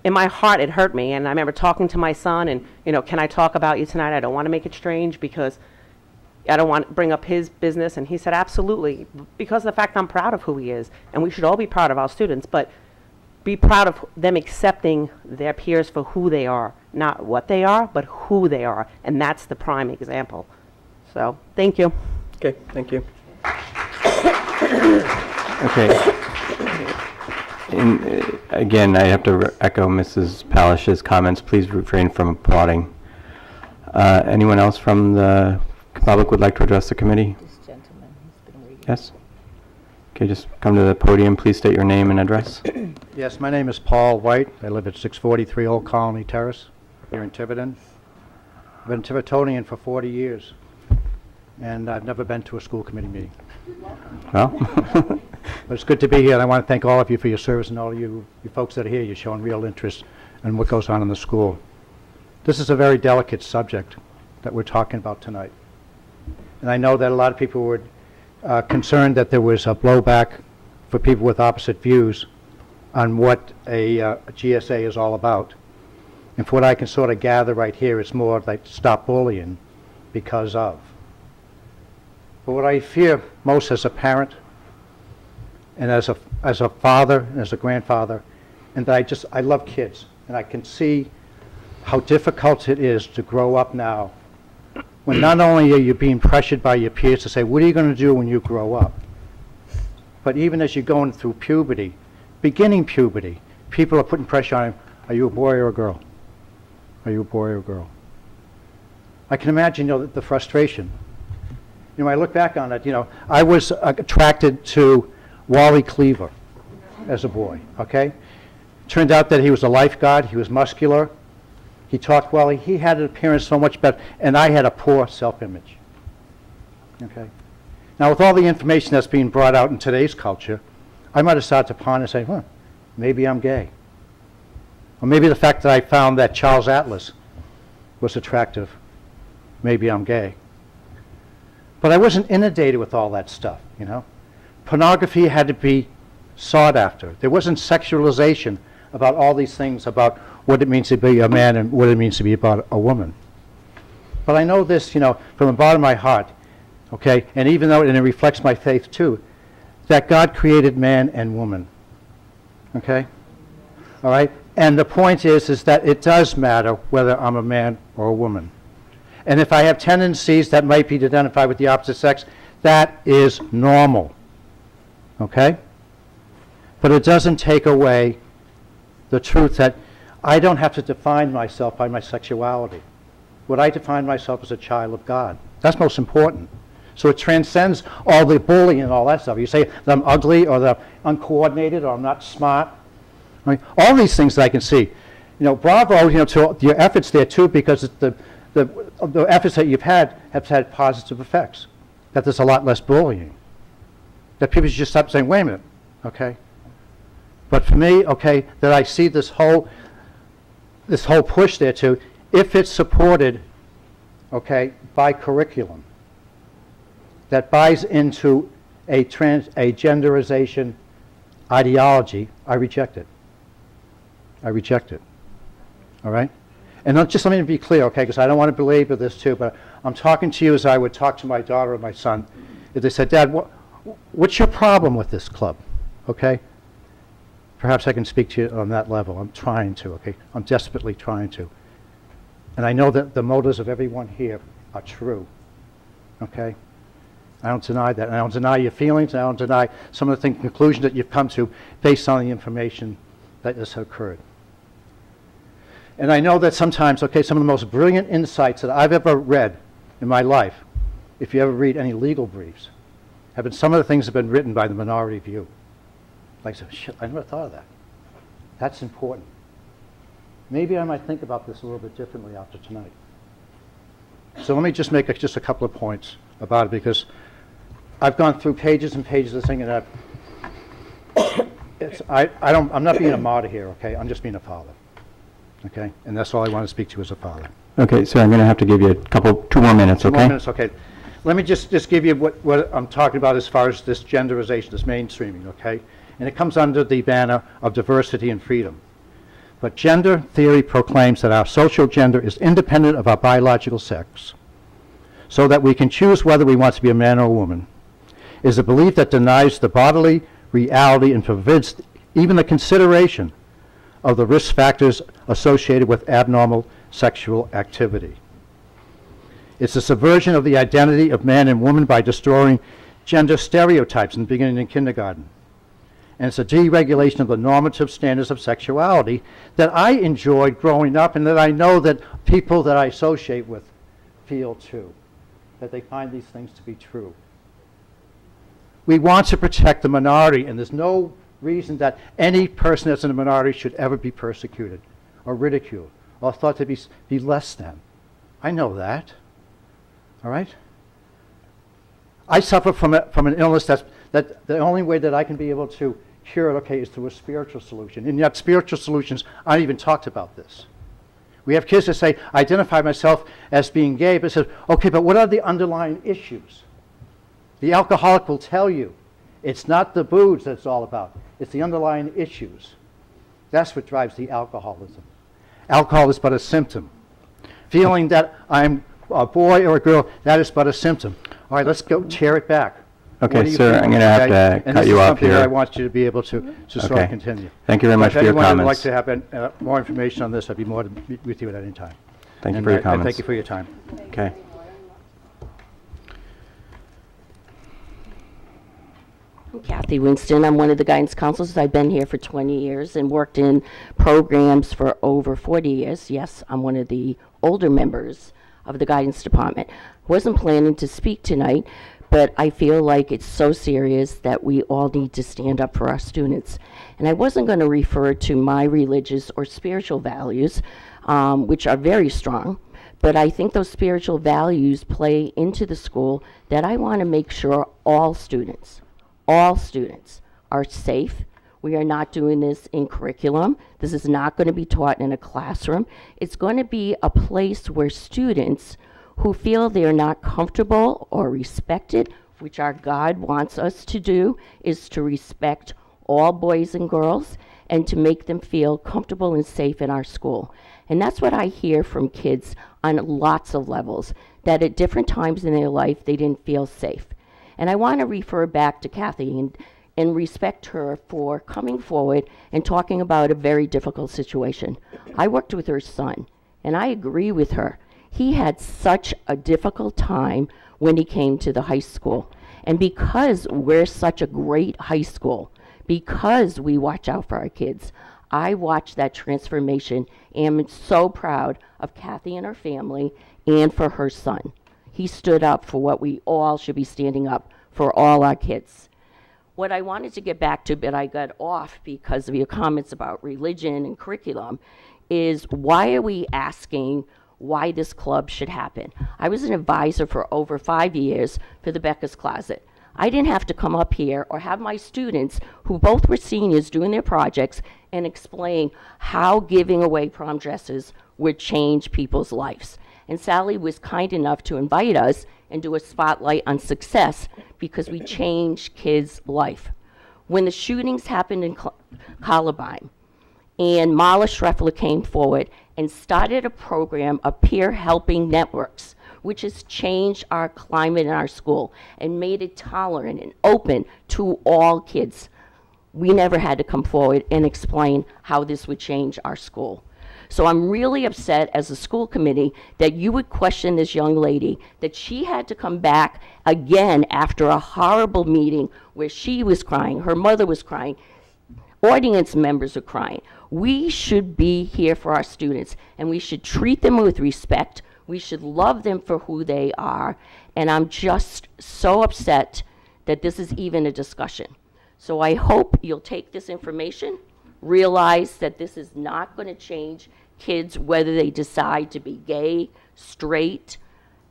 in my heart it hurt me. And I remember talking to my son and, can I talk about you tonight? I don't want to make it strange because I don't want to bring up his business. And he said, absolutely, because of the fact I'm proud of who he is. And we should all be proud of our students, but be proud of them accepting their peers for who they are, not what they are, but who they are. And that's the prime example. So, thank you. Okay, thank you. Okay. Again, I have to echo Mrs. Palish's comments. Please refrain from applauding. Anyone else from the public would like to address the committee? This gentleman, he's been waiting. Yes? Okay, just come to the podium. Please state your name and address. Yes, my name is Paul White. I live at 643 Old Colony Terrace here in Tiverton. I've been Tivertonian for 40 years, and I've never been to a school committee meeting. Well, But it's good to be here, and I want to thank all of you for your service, and all of you folks that are here. You're showing real interest in what goes on in the school. This is a very delicate subject that we're talking about tonight. And I know that a lot of people were concerned that there was a blowback for people with opposite views on what a GSA is all about. And for what I can sort of gather right here, it's more like stop bullying because of. But what I fear most as a parent and as a father and as a grandfather, and that I love kids, and I can see how difficult it is to grow up now when not only are you being pressured by your peers to say, what are you going to do when you grow up? But even as you're going through puberty, beginning puberty, people are putting pressure on you. Are you a boy or a girl? Are you a boy or a girl? I can imagine, the frustration. I look back on it, I was attracted to Wally Cleaver as a boy, okay? Turned out that he was a lifeguard, he was muscular, he talked well, he had an appearance so much better, and I had a poor self-image, okay? Now, with all the information that's being brought out in today's culture, I might have started to ponder and say, maybe I'm gay. Or maybe the fact that I found that Charles Atlas was attractive, maybe I'm gay. But I wasn't inundated with all that stuff, Pornography had to be sought after. There wasn't sexualization about all these things, about what it means to be a man and what it means to be about a woman. But I know this, from the bottom of my heart, okay, and even though it reflects my faith too, that God created man and woman, okay? All right? And the point is that it does matter whether I'm a man or a woman. And if I have tendencies that might be to identify with the opposite sex, that is normal. Okay? But it doesn't take away the truth that I don't have to define myself by my sexuality. What I define myself as a child of God. That's most important. So it transcends all the bullying and all that stuff. You say that I'm ugly or that I'm uncoordinated or I'm not smart. I mean, all these things that I can see. Bravo, to your efforts there too, because the efforts that you've had have had positive effects. That there's a lot less bullying. That people should just stop saying, wait a minute, okay? But for me, okay, that I see this whole push there too, if it's supported, okay, by curriculum, that buys into a genderization ideology, I reject it. I reject it. All right? And just let me be clear, okay, because I don't want to belabor this too, but I'm talking to you as I would talk to my daughter or my son. If they said, Dad, what's your problem with this club? Okay? Perhaps I can speak to you on that level. I'm trying to, okay? I'm desperately trying to. And I know that the motives of everyone here are true, okay? I don't deny that. And I don't deny your feelings. I don't deny some of the conclusions that you've come to based on the information that has occurred. And I know that sometimes, okay, some of the most brilliant insights that I've ever read in my life, if you ever read any legal briefs, have been some of the things that have been written by the minority view. Like, shit, I never thought of that. That's important. Maybe I might think about this a little bit differently after tonight. So let me just make just a couple of points about it, because I've gone through pages and pages of this thing, and I'm not being a martyr here, okay? I'm just being a father, okay? And that's all I want to speak to as a father. Okay, sir, I'm going to have to give you 2 more minutes, okay? 2 more minutes, okay. Let me just give you what I'm talking about as far as this genderization, this mainstreaming, okay? And it comes under the banner of diversity and freedom. But gender theory proclaims that our social gender is independent of our biological sex, so that we can choose whether we want to be a man or a woman. It is a belief that denies the bodily reality and forbids even the consideration of the risk factors associated with abnormal sexual activity. It's a subversion of the identity of man and woman by destroying gender stereotypes in beginning in kindergarten. And it's a deregulation of the normative standards of sexuality that I enjoyed growing up, and that I know that people that I associate with feel too, that they find these things to be true. We want to protect the minority, and there's no reason that any person that's in a minority should ever be persecuted or ridiculed or thought to be less than. I know that. All right? I suffer from an illness that the only way that I can be able to cure it, okay, is through a spiritual solution. And yet spiritual solutions aren't even talked about this. We have kids that say, I identify myself as being gay, but says, okay, but what are the underlying issues? The alcoholic will tell you it's not the booze that it's all about. It's the underlying issues. That's what drives the alcoholism. Alcohol is but a symptom. Feeling that I'm a boy or a girl, that is but a symptom. All right, let's go tear it back. Okay, sir, I'm going to have to cut you off here. And this is something that I want you to be able to sort of continue. Thank you very much for your comments. If anyone would like to have more information on this, I'd be more than with you at any time. Thank you for your comments. Thank you for your time. Okay. I'm Kathy Winston. I'm one of the guidance counselors. I've been here for 20 years and worked in programs for over 40 years. Yes, I'm one of the older members of the guidance department. Wasn't planning to speak tonight, but I feel like it's so serious that we all need to stand up for our students. And I wasn't going to refer to my religious or spiritual values, which are very strong, but I think those spiritual values play into the school that I want to make sure all students are safe. We are not doing this in curriculum. This is not going to be taught in a classroom. It's going to be a place where students who feel they're not comfortable or respected, which our God wants us to do, is to respect all boys and girls and to make them feel comfortable and safe in our school. And that's what I hear from kids on lots of levels, that at different times in their life they didn't feel safe. And I want to refer back to Kathy and respect her for coming forward and talking about a very difficult situation. I worked with her son, and I agree with her. He had such a difficult time when he came to the high school. And because we're such a great high school, because we watch out for our kids. I watched that transformation and am so proud of Kathy and her family and for her son. He stood up for what we all should be standing up for, all our kids. What I wanted to get back to, but I got off because of your comments about religion and curriculum, is why are we asking why this club should happen? I was an advisor for over 5 years for the Becker's Closet. I didn't have to come up here or have my students, who both were seniors doing their projects, and explain how giving away prom dresses would change people's lives. And Sally was kind enough to invite us and do a spotlight on success because we changed kids' life. When the shootings happened in Columbine, and Marla Schreffler came forward and started a program of peer helping networks, which has changed our climate in our school and made it tolerant and open to all kids. We never had to come forward and explain how this would change our school. So I'm really upset as a school committee that you would question this young lady, that she had to come back again after a horrible meeting where she was crying, her mother was crying, audience members are crying. We should be here for our students, and we should treat them with respect. We should love them for who they are, and I'm just so upset that this is even a discussion. So I hope you'll take this information, realize that this is not going to change kids whether they decide to be gay, straight.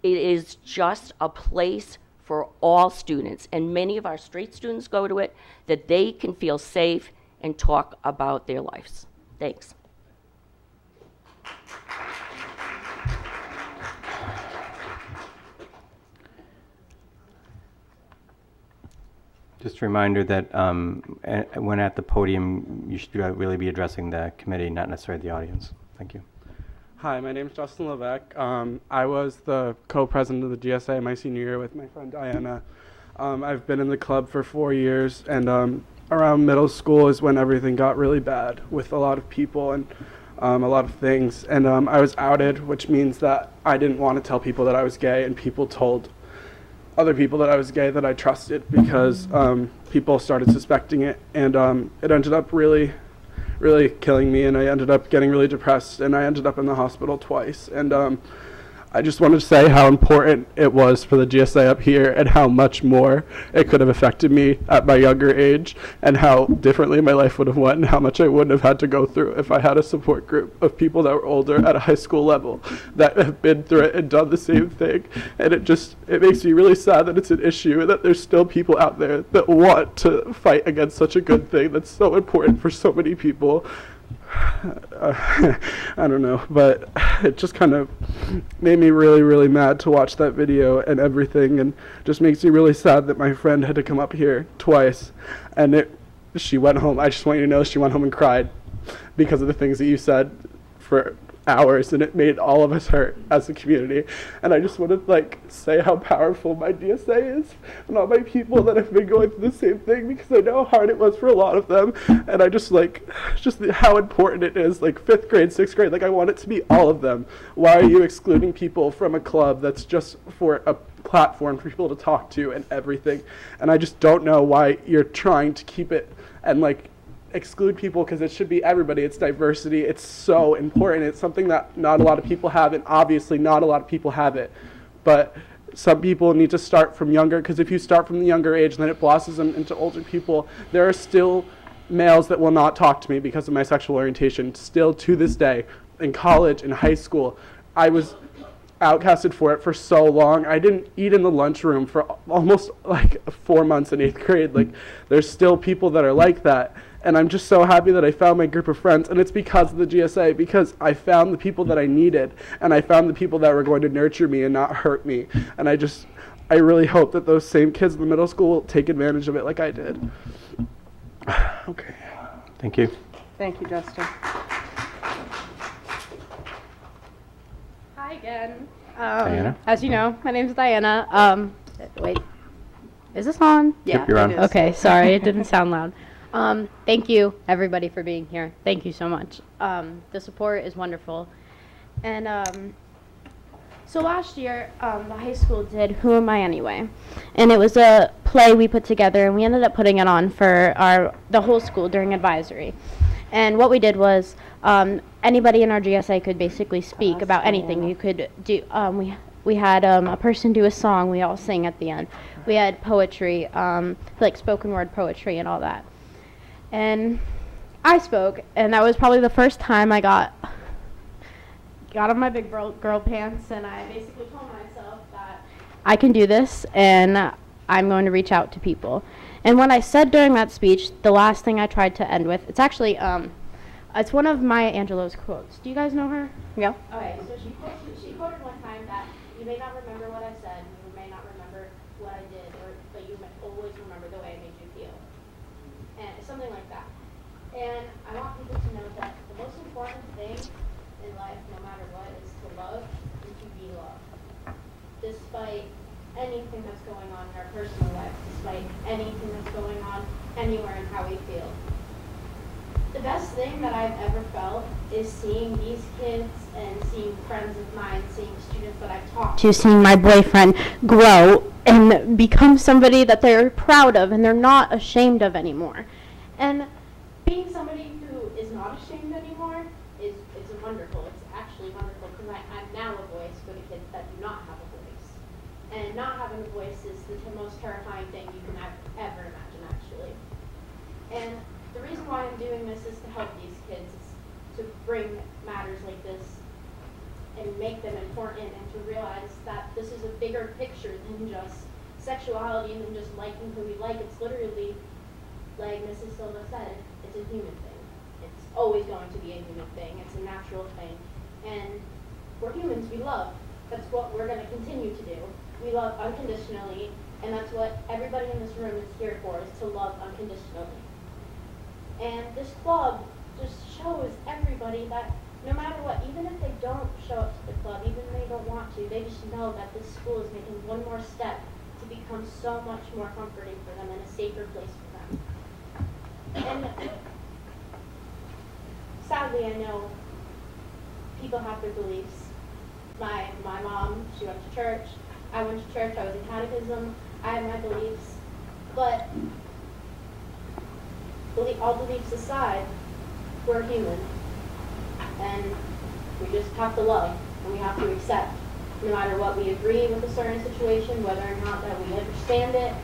It is just a place for all students, and many of our straight students go to it, that they can feel safe and talk about their lives. Thanks. Just a reminder that when at the podium, you should really be addressing the committee, not necessarily the audience. Thank you. Hi, my name is Justin Levesque. I was the co-president of the GSA my senior year with my friend Diana. I've been in the club for 4 years, and around middle school is when everything got really bad with a lot of people and a lot of things. And I was outed, which means that I didn't want to tell people that I was gay, and people told other people that I was gay that I trusted because people started suspecting it, and it ended up really killing me, and I ended up getting really depressed, and I ended up in the hospital twice. And I just wanted to say how important it was for the GSA up here and how much more it could have affected me at my younger age and how differently my life would have went and how much I wouldn't have had to go through if I had a support group of people that were older at a high school level that have been through it and done the same thing. And it makes me really sad that it's an issue and that there's still people out there that want to fight against such a good thing that's so important for so many people. I don't know, but it just kind of made me really, really mad to watch that video and everything, and just makes me really sad that my friend had to come up here twice, and she went home. I just want you to know she went home and cried because of the things that you said for hours, and it made all of us hurt as a community. And I just want to say how powerful my DSA is and all my people that have been going through the same thing, because I know how hard it was for a lot of them. And I just how important it is, 5th grade, 6th grade, I want it to be all of them. Why are you excluding people from a club that's just for a platform for people to talk to and everything? And I just don't know why you're trying to keep it and exclude people, because it should be everybody. It's diversity. It's so important. It's something that not a lot of people have, and obviously not a lot of people have it. But some people need to start from younger, because if you start from the younger age, then it blossoms them into older people. There are still males that will not talk to me because of my sexual orientation, still to this day, in college, in high school. I was outcasted for it for so long. I didn't eat in the lunchroom for almost 4 months in 8th grade. There's still people that are like that. And I'm just so happy that I found my group of friends, and it's because of the GSA, because I found the people that I needed, and I found the people that were going to nurture me and not hurt me. And I really hope that those same kids in the middle school will take advantage of it like I did. Okay. Thank you. Thank you, Justin. Hi again. Diana? As you know, my name is Diana. Wait, is this on? Yep, you're on. Okay, sorry, it didn't sound loud. Thank you, everybody, for being here. Thank you so much. The support is wonderful. And so last year, the high school did Who Am I Anyway? And it was a play we put together, and we ended up putting it on for the whole school during advisory. And what we did was anybody in our GSA could basically speak about anything. You could do. We had a person do a song. We all sing at the end. We had poetry, like spoken word poetry and all that. And I spoke, and that was probably the first time I got on my big girl pants, and I basically told myself that I can do this, and I'm going to reach out to people. And what I said during that speech, the last thing I tried to end with, it's actually, it's one of Maya Angelou's quotes. Do you guys know her? Yeah. Okay, so she quoted one time that you may not remember what I said, you may not remember what I did, but you may always remember the way I made you feel. And something like that. And I want people to know that the most important thing in life, no matter what, is to love and to be loved. Despite anything that's going on in our personal life, despite anything that's going on anywhere in how we feel. The best thing that I've ever felt is seeing these kids and seeing friends of mine, seeing students that I've talked to, seeing my boyfriend grow and become somebody that they're proud of and they're not ashamed of anymore. And being somebody who is not ashamed anymore is wonderful. It's actually wonderful because I'm now a voice for the kids that do not have a voice. And not having a voice is the most terrifying thing you can ever imagine, actually. And the reason why I'm doing this is to help these kids, is to bring matters like this and make them important and to realize that this is a bigger picture than just sexuality and than just liking who we like. It's literally, like Mrs. Silva said, it's a human thing. It's always going to be a human thing. It's a natural thing. And we're humans, we love. That's what we're going to continue to do. We love unconditionally, and that's what everybody in this room is here for, is to love unconditionally. And this club just shows everybody that no matter what, even if they don't show up to the club, even if they don't want to, they just know that this school is making one more step to become so much more comforting for them and a safer place for them. And sadly, I know people have their beliefs. My mom, she went to church. I went to church. I was in catechism. I have my beliefs. But all beliefs aside, we're human. And we just have to love, and we have to accept. No matter what, we agree with a certain situation, whether or not that we understand it.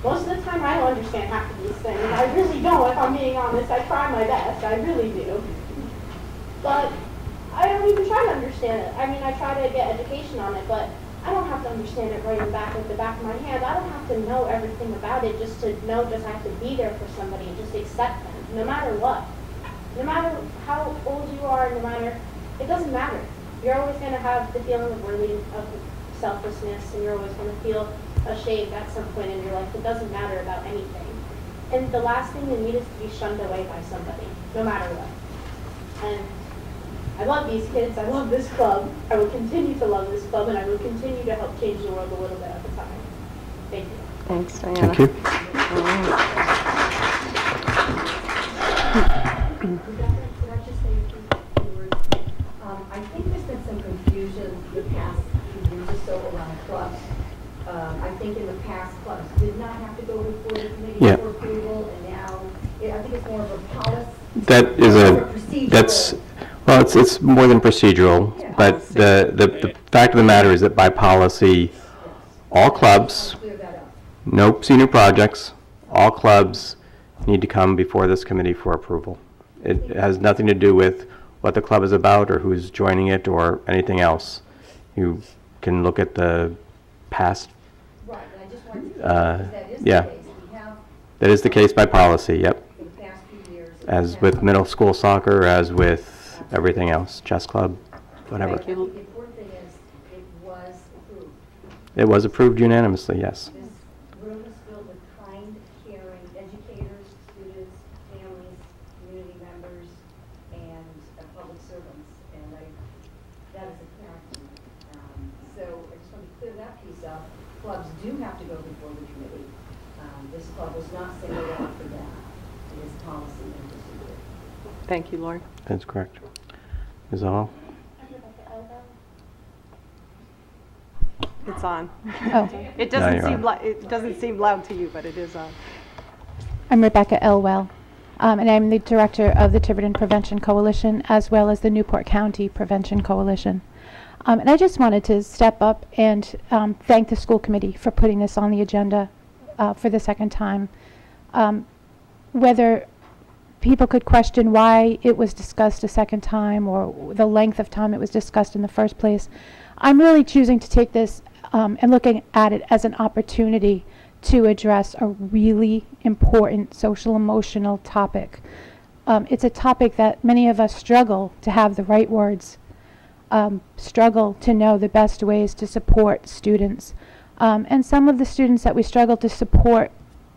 Most of the time, I don't understand half of these things. I really don't, if I'm being honest. I try my best. I really do. But I don't even try to understand it. I mean, I try to get education on it, but I don't have to understand it right in the back of my hand. I don't have to know everything about it just to know I have to be there for somebody and just accept them, no matter what. No matter how old you are, it doesn't matter. You're always going to have the feeling of selflessness, and you're always going to feel ashamed at some point in your life. It doesn't matter about anything. And the last thing you need is to be shunned away by somebody, no matter what. And I love these kids. I love this club. I will continue to love this club, and I will continue to help change the world a little bit at a time. Thank you. Thanks, Diana. Thank you. I think there's been some confusion the past few years or so around clubs. I think in the past, clubs did not have to go before the committee for approval, and now I think it's more of a policy. It's more than procedural, but the fact of the matter is that by policy, all clubs, no senior projects, all clubs need to come before this committee for approval. It has nothing to do with what the club is about or who's joining it or anything else. You can look at the past. Right, and I just wanted to that is the case. We have that is the case by policy, yep. in the past few years. As with middle school soccer, as with everything else, chess club, whatever. The important thing is it was approved. It was approved unanimously, yes. This room is filled with kind, caring educators, students, families, community members, and public servants, and that is apparent to me. So I just want to clear that piece up. Clubs do have to go before the committee. This club was not singled out for that. It is policy and procedure. Thank you, Lori. That's correct. Is that all? It's on. Oh. It Now doesn't you're seem on. it doesn't seem loud to you, but it is on. I'm Rebecca Elwell, and I'm the director of the Tiverton Prevention Coalition as well as the Newport County Prevention Coalition. And I just wanted to step up and thank the school committee for putting this on the agenda for the second time. Whether people could question why it was discussed a second time or the length of time it was discussed in the first place, I'm really choosing to take this and looking at it as an opportunity to address a really important social emotional topic. It's a topic that many of us struggle to have the right words, struggle to know the best ways to support students. And some of the students that we struggle to support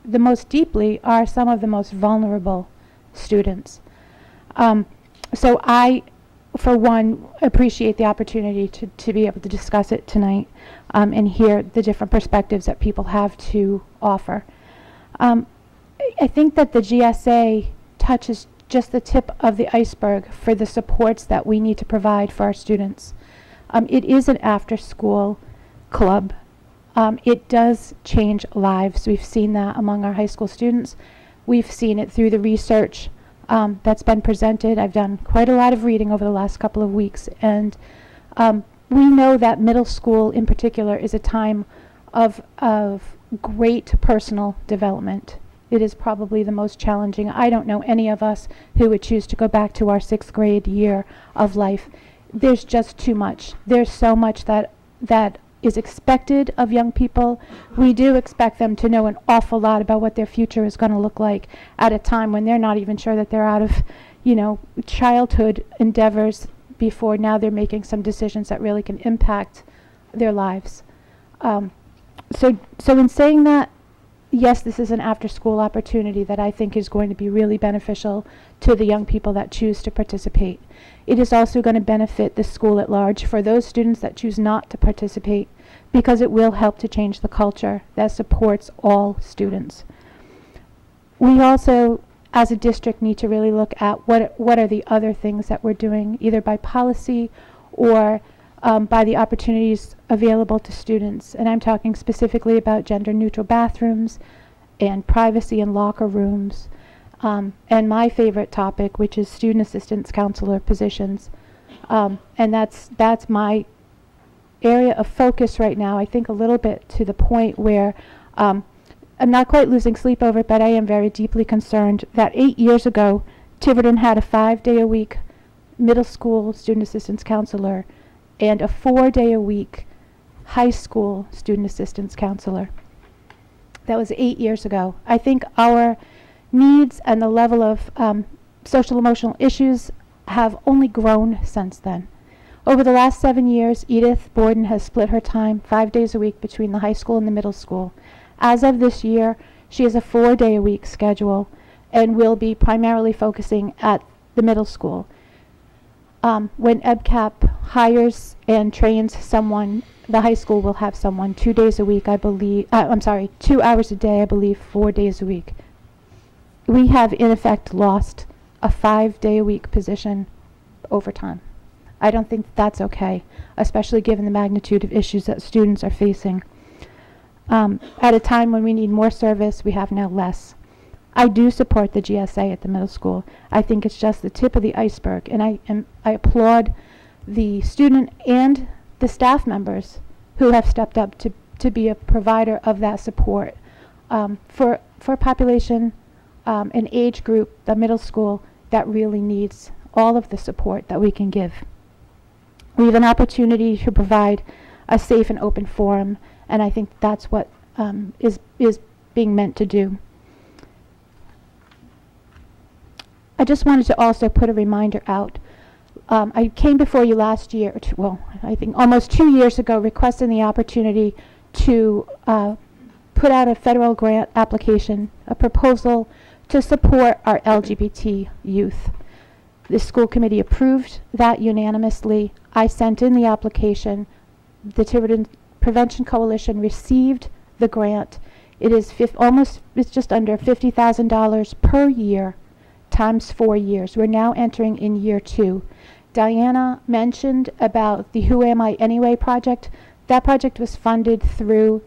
the most deeply are some of the most vulnerable students. So I, for one, appreciate the opportunity to be able to discuss it tonight and hear the different perspectives that people have to offer. I think that the GSA touches just the tip of the iceberg for the supports that we need to provide for our students. It is an after-school club. It does change lives. We've seen that among our high school students. We've seen it through the research that's been presented. I've done quite a lot of reading over the last couple of weeks, and we know that middle school in particular is a time of great personal development. It is probably the most challenging. I don't know any of us who would choose to go back to our 6th grade year of life. There's just too much. There's so much that is expected of young people. We do expect them to know an awful lot about what their future is going to look like at a time when they're not even sure that they're out of, childhood endeavors before now they're making some decisions that really can impact their lives. So in saying that, yes, this is an after-school opportunity that I think is going to be really beneficial to the young people that choose to participate. It is also going to benefit the school at large for those students that choose not to participate, because it will help to change the culture that supports all students. We also, as a district, need to really look at what are the other things that we're doing, either by policy or by the opportunities available to students. And I'm talking specifically about gender-neutral bathrooms and privacy in locker rooms, and my favorite topic, which is student assistance counselor positions. And that's my area of focus right now. I think a little bit to the point where I'm not quite losing sleep over it, but I am very deeply concerned that 8 years ago, Tiverton had a 5-day-a-week middle school student assistance counselor and a 4-day-a-week high school student assistance counselor. That was 8 years ago. I think our needs and the level of social emotional issues have only grown since then. Over the last 7 years, Edith Borden has split her time 5 days a week between the high school and the middle school. As of this year, she has a 4-day-a-week schedule and will be primarily focusing at the middle school. When EBCAP hires and trains someone, the high school will have someone 2 days a week, 2 hours a day, I believe, 4 days a week. We have, in effect, lost a 5-day-a-week position over time. I don't think that's okay, especially given the magnitude of issues that students are facing. At a time when we need more service, we have now less. I do support the GSA at the middle school. I think it's just the tip of the iceberg, and I applaud the student and the staff members who have stepped up to be a provider of that support for a population, an age group, the middle school, that really needs all of the support that we can give. We have an opportunity to provide a safe and open forum, and I think that's what is being meant to do. I just wanted to also put a reminder out. I came before you last year, I think almost 2 years ago, requesting the opportunity to put out a federal grant application, a proposal to support our LGBT youth. The school committee approved that unanimously. I sent in the application. The Tiverton Prevention Coalition received the grant. It is it's just under $50,000 per year times 4 years. We're now entering in year 2. Diana mentioned about the Who Am I Anyway project. That project was funded through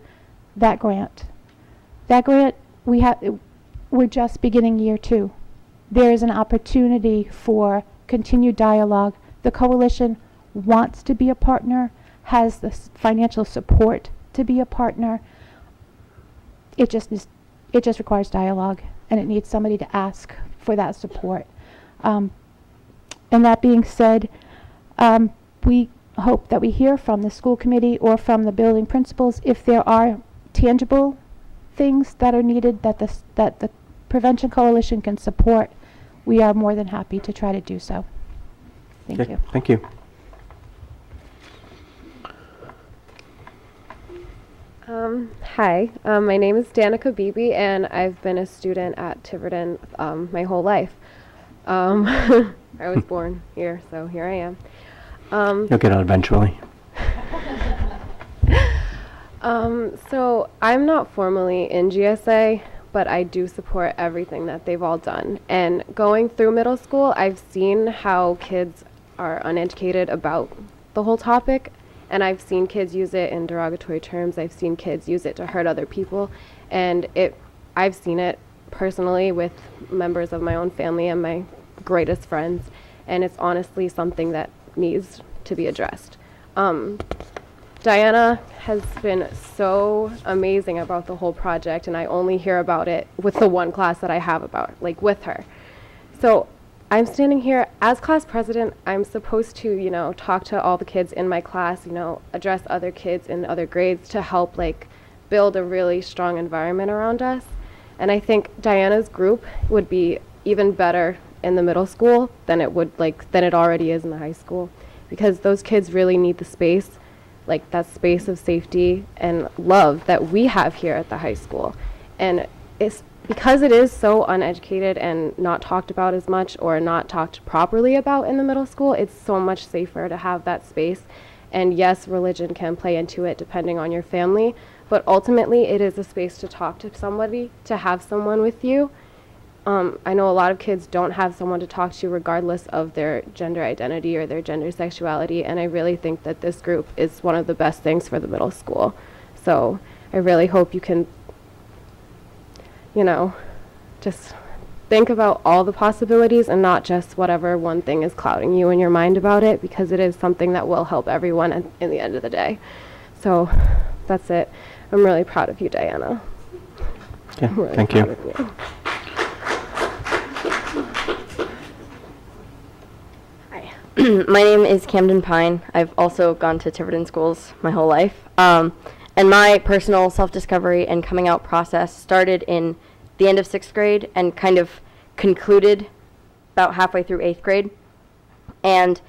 that grant. That grant, we're just beginning year 2. There is an opportunity for continued dialogue. The coalition wants to be a partner, has the financial support to be a partner. It just requires dialogue, and it needs somebody to ask for that support. And that being said, we hope that we hear from the school committee or from the building principals if there are tangible things that are needed that the Prevention Coalition can support. We are more than happy to try to do so. Thank you. Thank you. Hi, my name is Danica Beebe, and I've been a student at Tiverton my whole life. I was born here, so here I am. You'll get out eventually. So I'm not formally in GSA, but I do support everything that they've all done. And going through middle school, I've seen how kids are uneducated about the whole topic, and I've seen kids use it in derogatory terms. I've seen kids use it to hurt other people, and I've seen it personally with members of my own family and my greatest friends, and it's honestly something that needs to be addressed. Diana has been so amazing about the whole project, and I only hear about it with the one class that I have with her. So I'm standing here as class president. I'm supposed to, talk to all the kids in my class, address other kids in other grades to help build a really strong environment around us. And I think Diana's group would be even better in the middle school than it already is in the high school, because those kids really need the space, that space of safety and love that we have here at the high school. And it's because it is so uneducated and not talked about as much, or not talked properly about in the middle school, it's so much safer to have that space. And yes, religion can play into it depending on your family, but ultimately it is a space to talk to somebody, to have someone with you. I know a lot of kids don't have someone to talk to regardless of their gender identity or their gender sexuality, and I really think that this group is one of the best things for the middle school. So I really hope you can, just think about all the possibilities and not just whatever one thing is clouding you in your mind about it, because it is something that will help everyone in the end of the day. So that's it. I'm really proud of you, Diana. Yeah, Really thank proud you. of you. My name is Camden Pine. I've also gone to Tiverton schools my whole life. And my personal self-discovery and coming out process started in the end of 6th grade and kind of concluded about halfway through 8th grade. And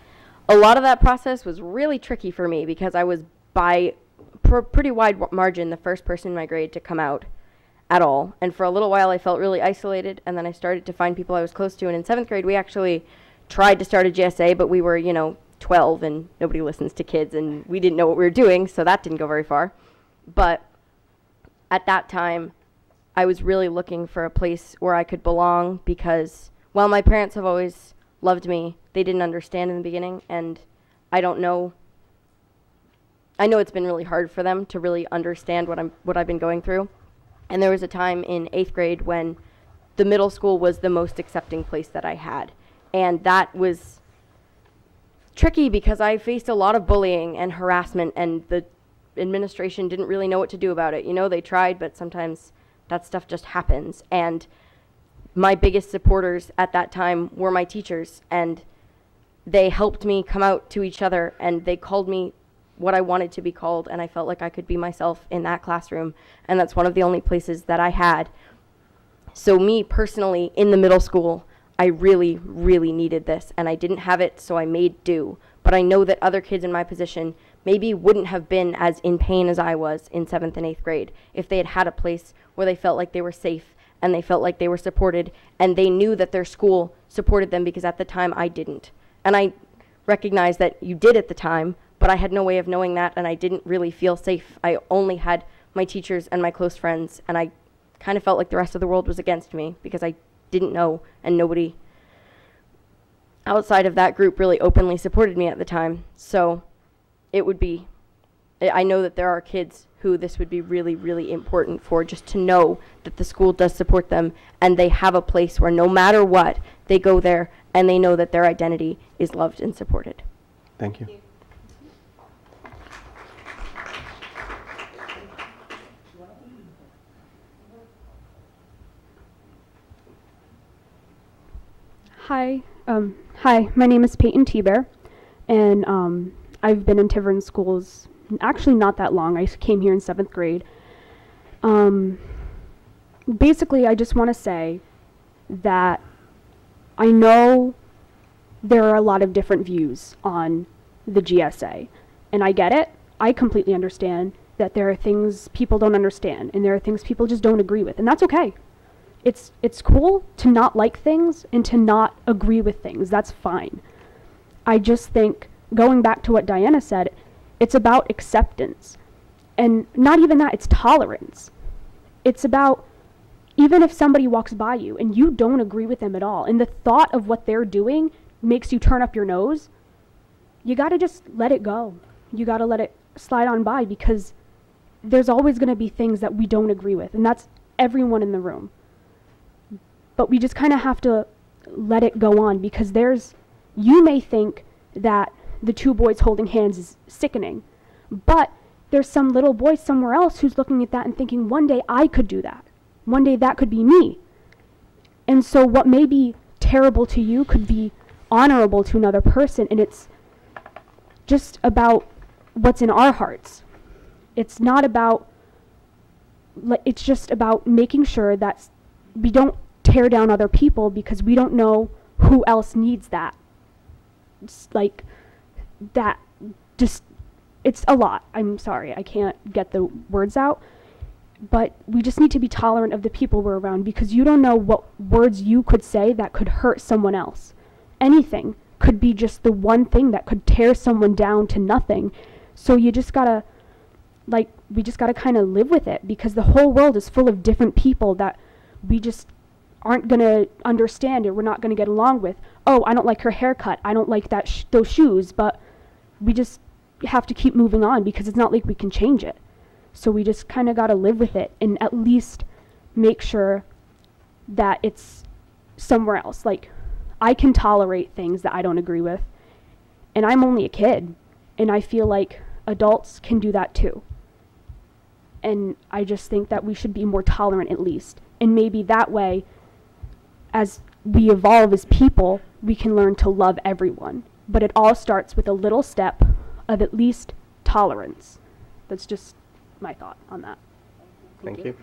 a lot of that process was really tricky for me because I was by pretty wide margin the first person in my grade to come out at all. And for a little while I felt really isolated, and then I started to find people I was close to. And in 7th grade we actually tried to start a GSA, but we were, 12 and nobody listens to kids and we didn't know what we were doing, so that didn't go very far. But at that time, I was really looking for a place where I could belong, because while my parents have always loved me, they didn't understand in the beginning, and I know it's been really hard for them to really understand what I've been going through. And there was a time in 8th grade when the middle school was the most accepting place that I had. And that was tricky because I faced a lot of bullying and harassment, and the administration didn't really know what to do about it. They tried, but sometimes that stuff just happens. And my biggest supporters at that time were my teachers, and they helped me come out to each other, and they called me what I wanted to be called, and I felt like I could be myself in that classroom, and that's one of the only places that I had. So me personally, in the middle school, I really, really needed this, and I didn't have it, so I made do. But I know that other kids in my position maybe wouldn't have been as in pain as I was in 7th and 8th grade if they had had a place where they felt like they were safe and they felt like they were supported, and they knew that their school supported them, because at the time I didn't. And I recognize that you did at the time, but I had no way of knowing that, and I didn't really feel safe. I only had my teachers and my close friends, and I kind of felt like the rest of the world was against me because I didn't know, and nobody outside of that group really openly supported me at the time. So it would be I know that there are kids who this would be really, really important for, just to know that the school does support them and they have a place where no matter what, they go there and they know that their identity is loved and supported. Thank you. Hi, my name is Peyton T-Bear, and I've been in Tiverton schools actually not that long. I came here in 7th grade. Basically, I just want to say that I know there are a lot of different views on the GSA, and I get it. I completely understand that there are things people don't understand, and there are things people just don't agree with, and that's okay. It's cool to not like things and to not agree with things. That's fine. I just think, going back to what Diana said, it's about acceptance. And not even that, it's tolerance. It's about, even if somebody walks by you and you don't agree with them at all, and the thought of what they're doing makes you turn up your nose, you gotta just let it go. You gotta let it slide on by, because there's always gonna be things that we don't agree with, and that's everyone in the room. But we just kind of have to let it go on, because you may think that the two boys holding hands is sickening, but there's some little boy somewhere else who's looking at that and thinking, one day I could do that. One day that could be me. And so what may be terrible to you could be honorable to another person, and it's just about what's in our hearts. It's not about, it's just about making sure that we don't tear down other people because we don't know who else needs that. It's like that, just, it's a lot. I'm sorry, I can't get the words out, but we just need to be tolerant of the people we're around, because you don't know what words you could say that could hurt someone else. Anything could be just the one thing that could tear someone down to nothing. So you just gotta, we just gotta kind of live with it, because the whole world is full of different people that we just aren't going to understand or we're not going to get along with. Oh, I don't like her haircut. I don't like that those shoes, but we just have to keep moving on, because it's not like we can change it. So we just kind of got to live with it and at least make sure that it's somewhere else. Like, I can tolerate things that I don't agree with, and I'm only a kid, and I feel like adults can do that too. And I just think that we should be more tolerant at least. And maybe that way, as we evolve as people, we can learn to love everyone. But it all starts with a little step of at least tolerance. That's just my thought on that. Thank you.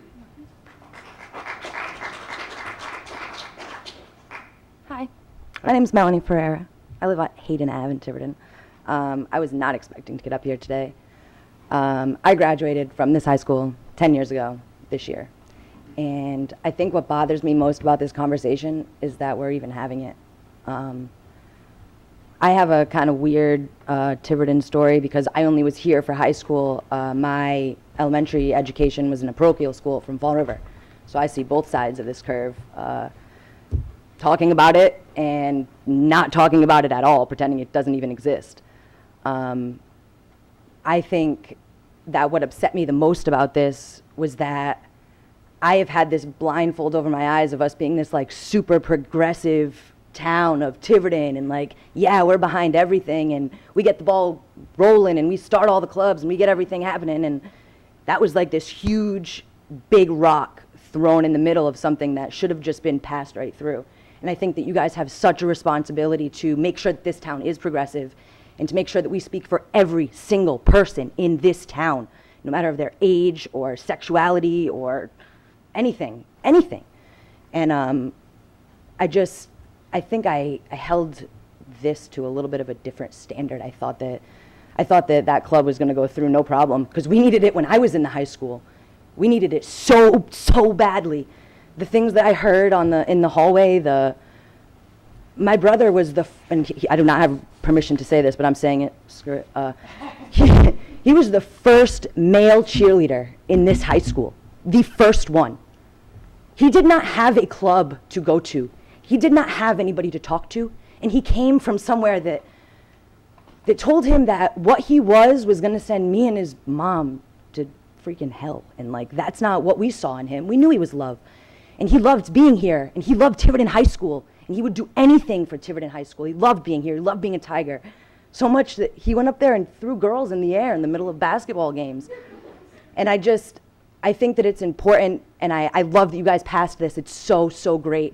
Hi, my name's Melanie Pereira. I live at Hayden Ave in Tiverton. I was not expecting to get up here today. I graduated from this high school 10 years ago this year. And I think what bothers me most about this conversation is that we're even having it. I have a kind of weird Tiverton story, because I only was here for high school. My elementary education was in a parochial school from Fall River. So I see both sides of this curve, talking about it and not talking about it at all, pretending it doesn't even exist. I think that what upset me the most about this was that I have had this blindfold over my eyes of us being this like super progressive town of Tiverton, and like, yeah, we're behind everything, and we get the ball rolling, and we start all the clubs, and we get everything happening. And that was like this huge, big rock thrown in the middle of something that should have just been passed right through. And I think that you guys have such a responsibility to make sure that this town is progressive, and to make sure that we speak for every single person in this town, no matter of their age or sexuality or anything. And I think I held this to a little bit of a different standard. I thought that club was going to go through no problem, because we needed it when I was in the high school. We needed it so badly. The things that I heard in the hallway, my brother was and I do not have permission to say this, but I'm saying it, screw it. He was the first male cheerleader in this high school, the first one. He did not have a club to go to. He did not have anybody to talk to, and he came from somewhere that that told him that what he was going to send me and his mom to freaking hell. And like, that's not what we saw in him. We knew he was love. And he loved being here. And he loved Tiverton High School. And he would do anything for Tiverton High School. He loved being here. He loved being a Tiger. So much that he went up there and threw girls in the air in the middle of basketball games. And I think that it's important, and I love that you guys passed this. It's so, so great.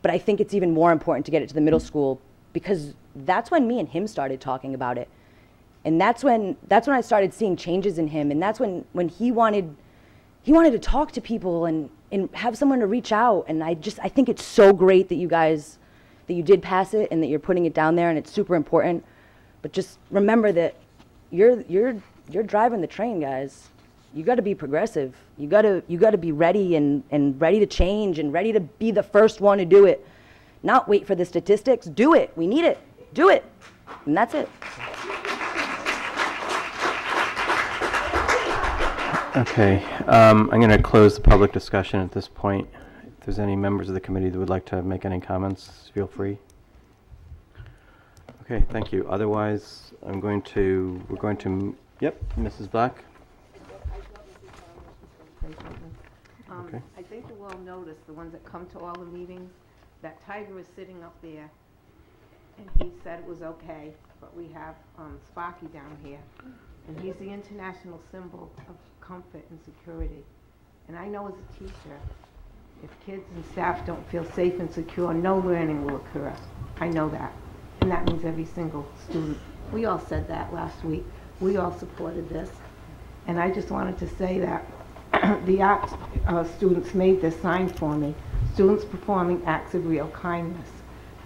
But I think it's even more important to get it to the middle school, because that's when me and him started talking about it. And that's when I started seeing changes in him. And that's when he wanted to talk to people and have someone to reach out. And I think it's so great that you did pass it and that you're putting it down there, and it's super important. But just remember that you're driving the train, guys. You got to be progressive. You got to be ready and ready to change and ready to be the first one to do it. Not wait for the statistics. Do it. We need it. Do it. And that's it. Okay, I'm going to close the public discussion at this point. If there's any members of the committee that would like to make any comments, feel free. Okay, thank you. Otherwise, we're going to, yep, Mrs. Black. Okay. I think you all noticed, the ones that come to all the meetings, that Tiger is sitting up there, and he said it was okay, but we have Sparky down here, and he's the international symbol of comfort and security. And I know as a teacher, if kids and staff don't feel safe and secure, no learning will occur. I know that. And that means every single student. We all said that last week. We all supported this. And I just wanted to say that the art students made this sign for me. Students performing acts of real kindness.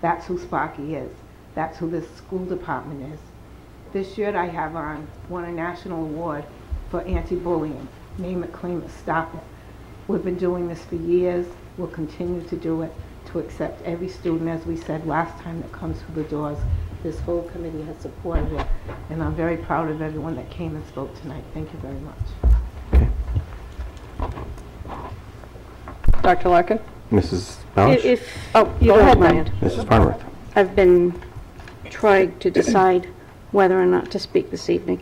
That's who Sparky is. That's who this school department is. This shirt I have on won a national award for anti-bullying. Name it, claim it, stop it. We've been doing this for years. We'll continue to do it, to accept every student, as we said last time, that comes through the doors. This whole committee has supported it, and I'm very proud of everyone that came and spoke tonight. Thank you very much. Dr. Larkin? Mrs. Balch? Go ahead, Diane. Mrs. Farnworth? I've been trying to decide whether or not to speak this evening.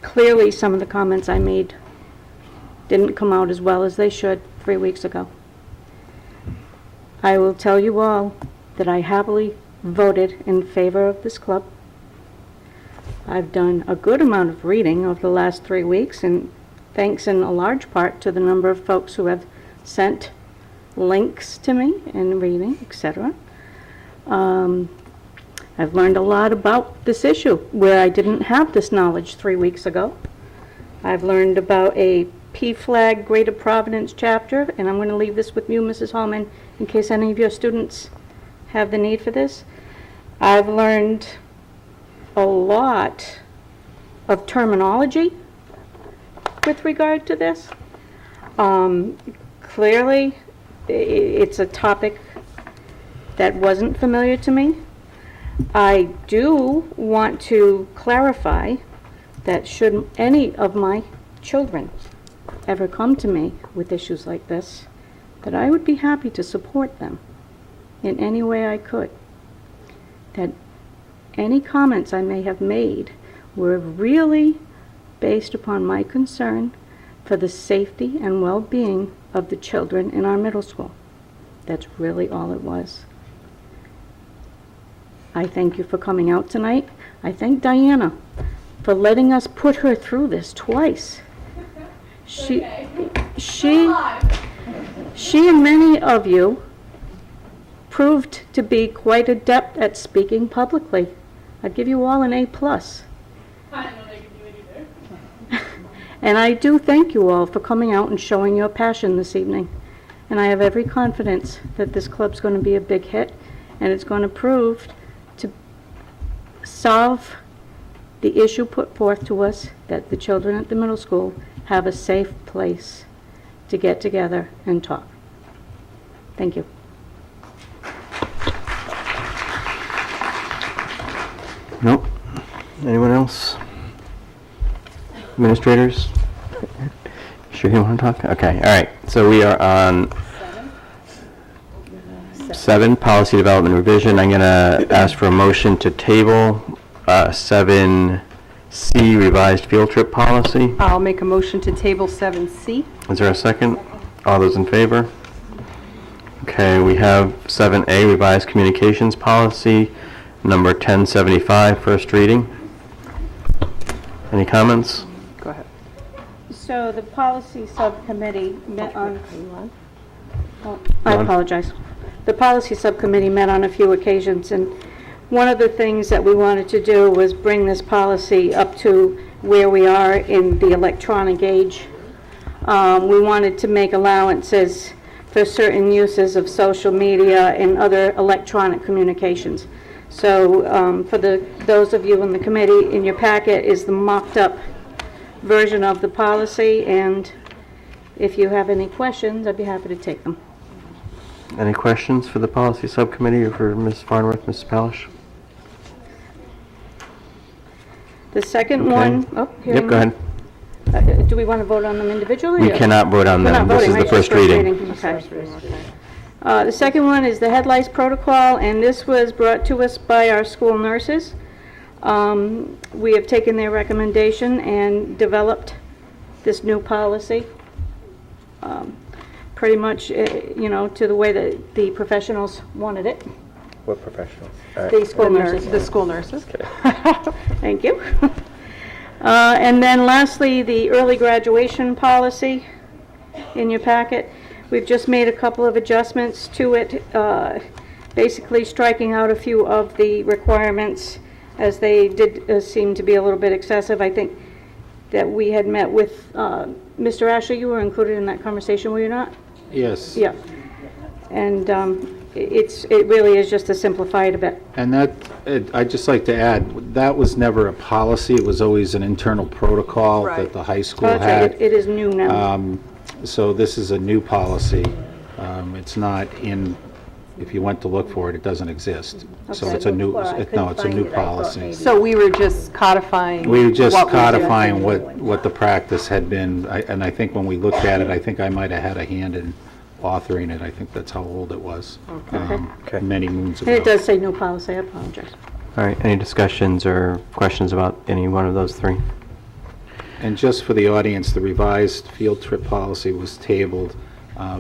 Clearly, some of the comments I made didn't come out as well as they should 3 weeks ago. I will tell you all that I happily voted in favor of this club. I've done a good amount of reading over the last 3 weeks, and thanks in a large part to the number of folks who have sent links to me and reading, etc. I've learned a lot about this issue where I didn't have this knowledge 3 weeks ago. I've learned about a PFLAG Greater Providence chapter, and I'm going to leave this with you, Mrs. Hallman, in case any of your students have the need for this. I've learned a lot of terminology with regard to this. Clearly, it's a topic that wasn't familiar to me. I do want to clarify that should any of my children ever come to me with issues like this, that I would be happy to support them in any way I could. That any comments I may have made were really based upon my concern for the safety and well-being of the children in our middle school. That's really all it was. I thank you for coming out tonight. I thank Diana for letting us put her through this twice. She and many of you proved to be quite adept at speaking publicly. I'd give you all an A+. I don't know they can do it either. And I do thank you all for coming out and showing your passion this evening. And I have every confidence that this club's going to be a big hit, and it's going to prove to solve the issue put forth to us that the children at the middle school have a safe place to get together and talk. Thank you. Nope. Anyone else? Administrators? Sure you want to talk? Okay, all right. So we are on 7, policy development revision. I'm going to ask for a motion to table 7C, revised field trip policy. I'll make a motion to table 7C. Is there a second? All those in favor? Okay, we have 7A, revised communications policy, number 1075, first reading. Any comments? Go ahead. So the policy subcommittee met on, oh, I Go on. apologize. The policy subcommittee met on a few occasions, and one of the things that we wanted to do was bring this policy up to where we are in the electronic age. We wanted to make allowances for certain uses of social media and other electronic communications. So for those of you in the committee, in your packet is the mocked-up version of the policy, and if you have any questions, I'd be happy to take them. Any questions for the policy subcommittee or for Ms. Farnworth, Ms. Palish? The second Okay. one, oh, here. Yep, go ahead. Do we want to vote on them individually? We or- cannot vote on We're them. not This is voting, the right? first reading. Okay. The second one is the head lice protocol, and this was brought to us by our school nurses. We have taken their recommendation and developed this new policy, pretty much, to the way that the professionals wanted it. What professionals? The school nurses. The school nurses. Thank you. And then lastly, the early graduation policy in your packet. We've just made a couple of adjustments to it, basically striking out a few of the requirements as they did seem to be a little bit excessive. I think that we had met with Mr. Asher. You were included in that conversation, were you not? Yes. Yeah. And it really is just to simplify it a bit. And I'd just like to add, that was never a policy, it was always an internal protocol Right. that the high school Oh, that's right. had. It is new now. So this is a new policy. It's not in, if you went to look for it, it doesn't exist. So Okay. it's a new, Well, I no, it's a new policy. So we were just codifying. We were just what we did. codifying what the practice had been, and I think when we looked at it, I think I might have had a hand in authoring it. I think that's how old it was. Okay. Many moons And ago. it does say new policy, I apologize. All right, any discussions or questions about any one of those three? And just for the audience, the revised field trip policy was tabled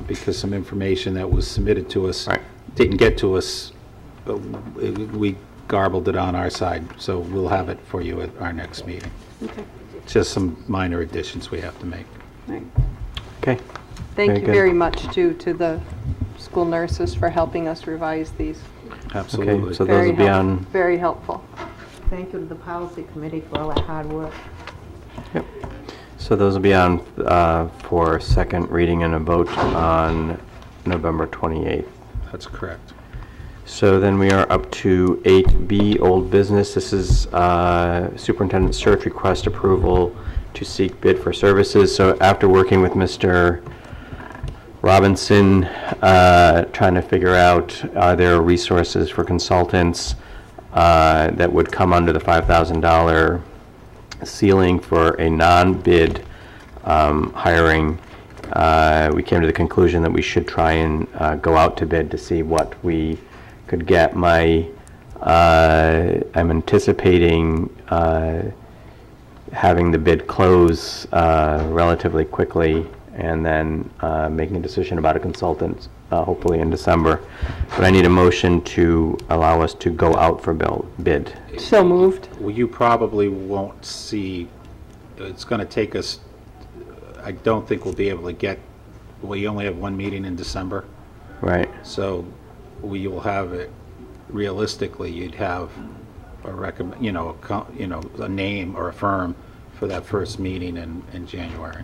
because some information that was submitted to us didn't get to us. We garbled it on our side, so we'll have it for you at our next meeting. Okay. Just some minor additions we have to make. Right. Okay. Thank Very you good. very much, too, to the school nurses for helping us revise these. Absolutely. so those will be on, Very helpful. Thank you to the policy committee for all that hard work. so those will be on for second reading and a vote on November 28th. That's correct. So then we are up to 8B, old business. This is superintendent search request approval to seek bid for services. So after working with Mr. Robinson, trying to figure out are there resources for consultants that would come under the $5,000 ceiling for a non-bid hiring, we came to the conclusion that we should try and go out to bid to see what we could get. I'm anticipating having the bid close relatively quickly and then making a decision about a consultant hopefully in December. But I need a motion to allow us to go out for bid. So moved. Well, you probably won't see, it's going to take us, I don't think we'll be able to get, we only have one meeting in December. Right. So we will have it, realistically, you'd have a a name or a firm for that first meeting in January.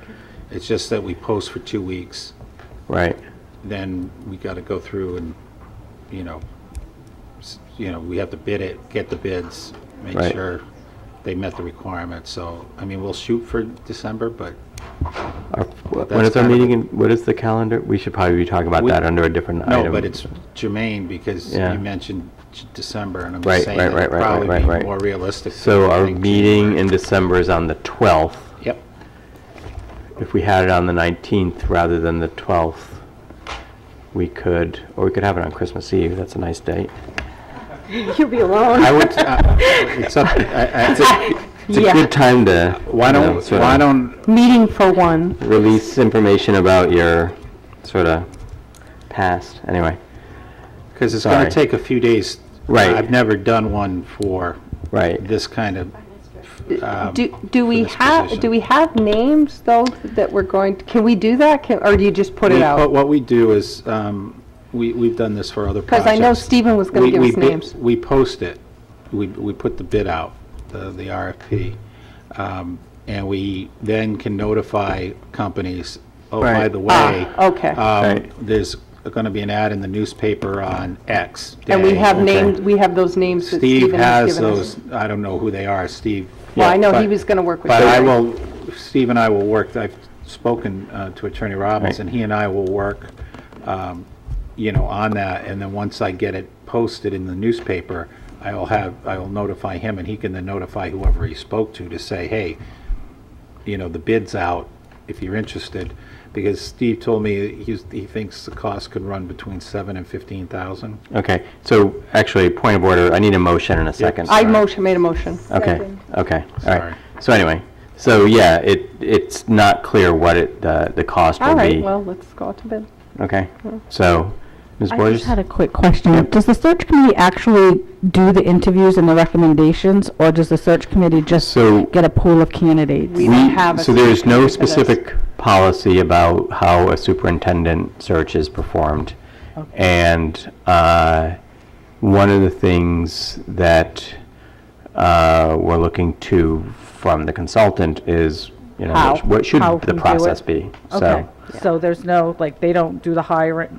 Okay. It's just that we post for 2 weeks. Right. Then we got to go through and, we have to bid it, get the bids, make Right. sure they met the requirements. So, we'll shoot for December, but When is our meeting, what is the calendar? We should probably be talking about that under a different item. No, but it's germane because Yeah. you mentioned December, and I'm Right, just saying right, that right, it'd right, probably right, be right. more realistic. So to our think meeting in December is on the 12th. Yep. If we had it on the 19th rather than the 12th, we could have it on Christmas Eve. That's a nice date. You'll be alone. I would, it's up, It's a good time to, why don't, Meeting for one. release information about your sort of past, anyway. because it's going Sorry. to take a few days. Right. I've never done one for Right. this kind of, Do we this have, position. do we have names, though, that we're going, can we do that? Or do you just put it out? What we do is, we've done this for other projects. Because I know Stephen was going to give us names. We post it. We put the bid out, the RFP. And we then can notify companies, oh, by Right. the way. Okay. Right. There's going to be an ad in the newspaper on X And we day. have names, we have those names that Steve Stephen has has given us. those, I don't know who they are, Steve. Well, I know he But- was going to work with But I you. will, Steve and I will work, I've spoken to Attorney Robbins, Right. and he and I will work, on that, and then once I get it posted in the newspaper, I will notify him, and he can then notify whoever he spoke to say, hey, the bid's out, if you're interested, because Steve told me he thinks the cost could run between $7,000 and $15,000. Okay, so actually, point of order, I need a motion in a second. I made a motion. Okay, okay, all Sorry. right. So anyway, yeah, it's not clear what the cost will All be. right, well, let's go out to bid. Okay, so, Ms. I Borges? just had a quick question. Does the search committee actually do the interviews and the recommendations, or does the search committee just So- get a pool of candidates? We don't have a So there's search no committee for this. specific policy about how a superintendent search is performed. And one of the things that we're looking to from the consultant is, How? what should How the we do process it? be? Okay, so there's no, they don't do the hiring,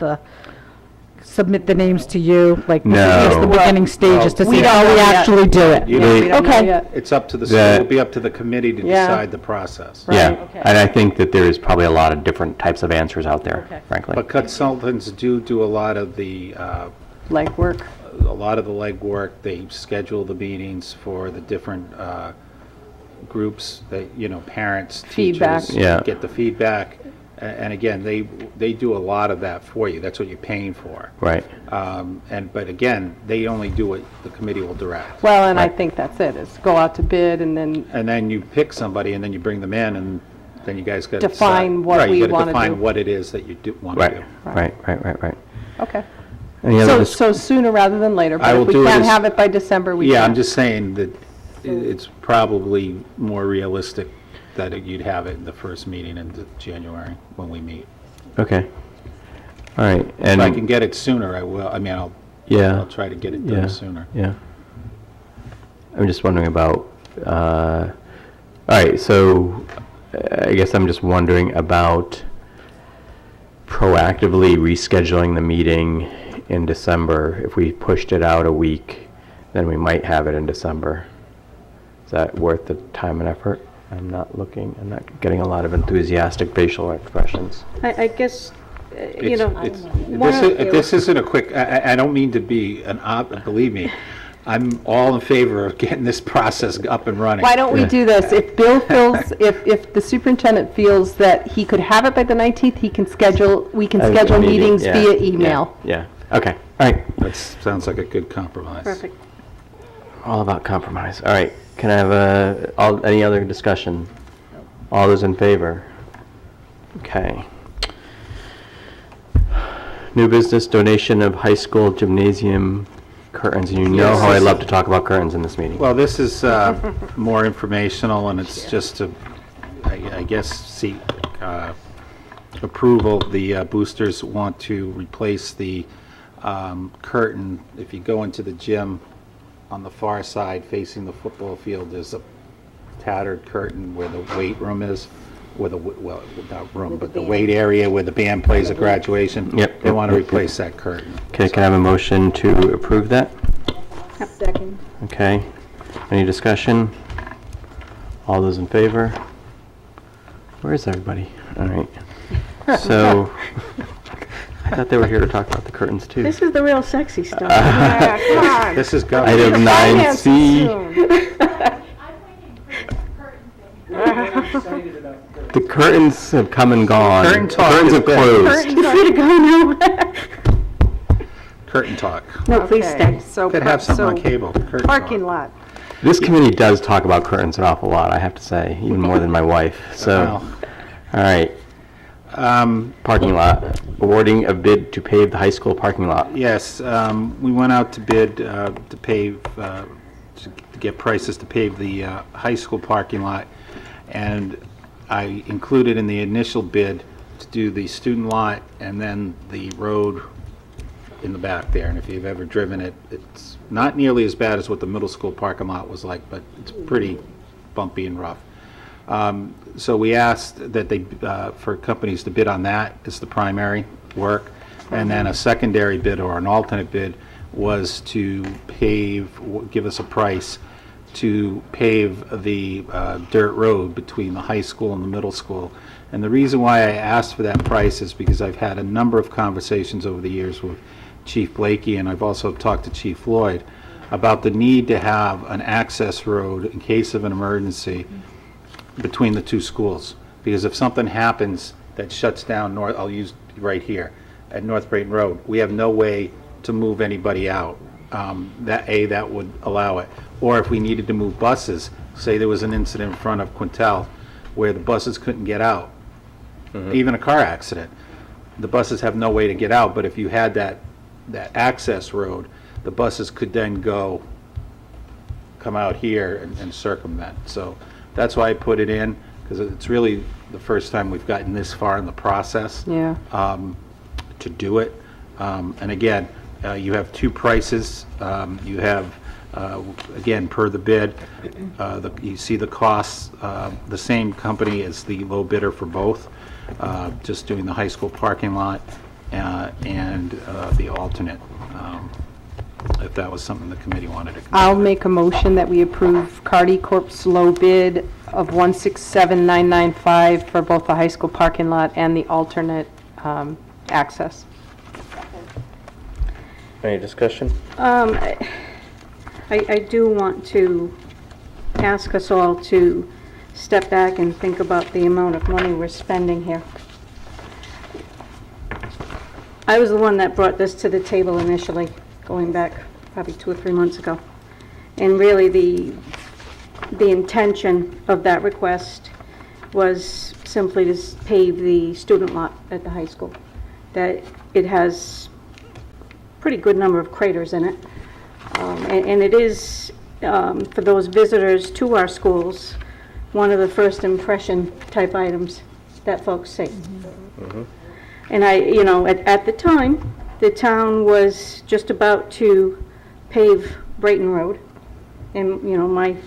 submit the names to you, this is just the No. beginning stages to We see don't how know we yet. actually do it? You Yeah, know, we don't know Okay. yet. It's up to the, That- it'll be up to the committee to Yeah. decide the process. Yeah, okay. and I think that there is probably a lot of different types of answers out there, Okay. frankly. But consultants do a lot of the, Legwork. legwork. They schedule the meetings for the different groups that, parents, Feedback. teachers. Yeah. Get the feedback. And again, they do a lot of that for you. That's what you're paying for. Right. But again, they only do what the committee will direct. Well, and I think that's it, is go out to bid and then, And then you pick somebody, and then you bring them in, and then you guys got to Define what we wanna do. define what it is that you want to do. Right. okay. Any other So sooner rather than later, I but will if we do it can't as- have it by December, we Yeah, can't. I'm just saying that it's probably more realistic that you'd have it in the first meeting in January when we meet. Okay. All right, If I can and, get it sooner, I will. I mean, yeah. I'll try to get it Yeah. done sooner. Yeah. I'm just wondering about, all right, so I guess I'm just wondering about proactively rescheduling the meeting in December. If we pushed it out a week, then we might have it in December. Is that worth the time and effort? I'm not getting a lot of enthusiastic facial expressions. I guess, This isn't a quick, I don't mean to be believe me, I'm all in favor of getting this process up and running. Why don't we do this? If Bill feels, if the superintendent feels that he could have it by the 19th, we can schedule meetings Yeah, via email. Yeah, okay, all right. That sounds like a good compromise. perfect. All about compromise. All right, can I have any other discussion? All those in favor? Okay. New business donation of high school gymnasium curtains. And you know how I love to talk about curtains in this meeting. Well, this is more informational, and it's just to, I guess, seek approval. The boosters want to replace the curtain. If you go into the gym on the far side facing the football field, there's a tattered curtain where the weight room is, not room, but the weight area where the band plays at graduation. Yep. They want to replace that curtain. Okay, can I have a motion to approve that? Second. Okay. Any discussion? All those in favor? Where is everybody? All right. So, I thought they were here to talk about the curtains too. This is the real sexy stuff. Yeah, come on. This is government. Item Finance 9C. The curtains have come and gone. Curtain talk Curtains is have big. closed. Free to go now. curtain talk. No, please Okay, stay. so Could have something on so cable, curtain talk. Parking lot. This committee does talk about curtains an awful lot, I have to say, even more than my wife. So, Well, all right. Parking lot, awarding a bid to pave the high school parking lot. Yes, we went out to bid to pave, to get prices to pave the high school parking lot, and I included in the initial bid to do the student lot and then the road in the back there. And if you've ever driven it, it's not nearly as bad as what the middle school parking lot was like, but it's pretty bumpy and rough. So we asked that they, for companies to bid on that as the primary work, and then a secondary bid or an alternate bid was to pave, give us a price to pave the dirt road between the high school and the middle school. And the reason why I asked for that price is because I've had a number of conversations over the years with Chief Blakey, and I've also talked to Chief Floyd about the need to have an access road in case of an emergency between the two schools. Because if something happens that shuts down North, I'll use right here, at North Brayton Road, we have no way to move anybody out. That would allow it. Or if we needed to move buses, say there was an incident in front of Quintel where the buses couldn't get out, even a car accident, the buses have no way to get out, but if you had that access road, the buses could then come out here and circumvent. So that's why I put it in, because it's really the first time we've gotten this far in the process to do it. And again, you have two prices. You have, again, per the bid, you see the costs, the same company as the low bidder for both, just doing the high school parking lot and the alternate, if that was something the committee wanted to consider. I'll make a motion that we approve Cardi Corp's low bid of $167,995 for both the high school parking lot and the alternate access. Any discussion? I do want to ask us all to step back and think about the amount of money we're spending here. I was the one that brought this to the table initially, going back probably 2 or 3 months ago. And really the intention of that request was simply to pave the student lot at the high school. That it has pretty good number of craters in it. And it is, for those visitors to our schools, one of the first impression type items that folks see. And at the time, the town was just about to pave Brayton Road. And, my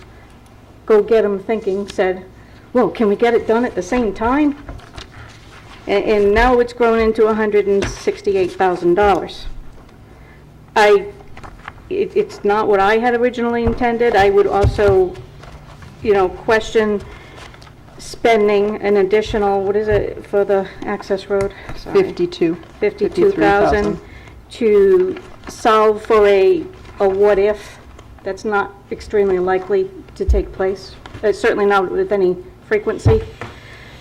go-get-em thinking said, well, can we get it done at the same time? And now it's grown into $168,000. It's not what I had originally intended. I would also, question spending an additional, what is it for the access road? Sorry. 52,000 to solve for a what if that's not extremely likely to take place. Certainly not with any frequency.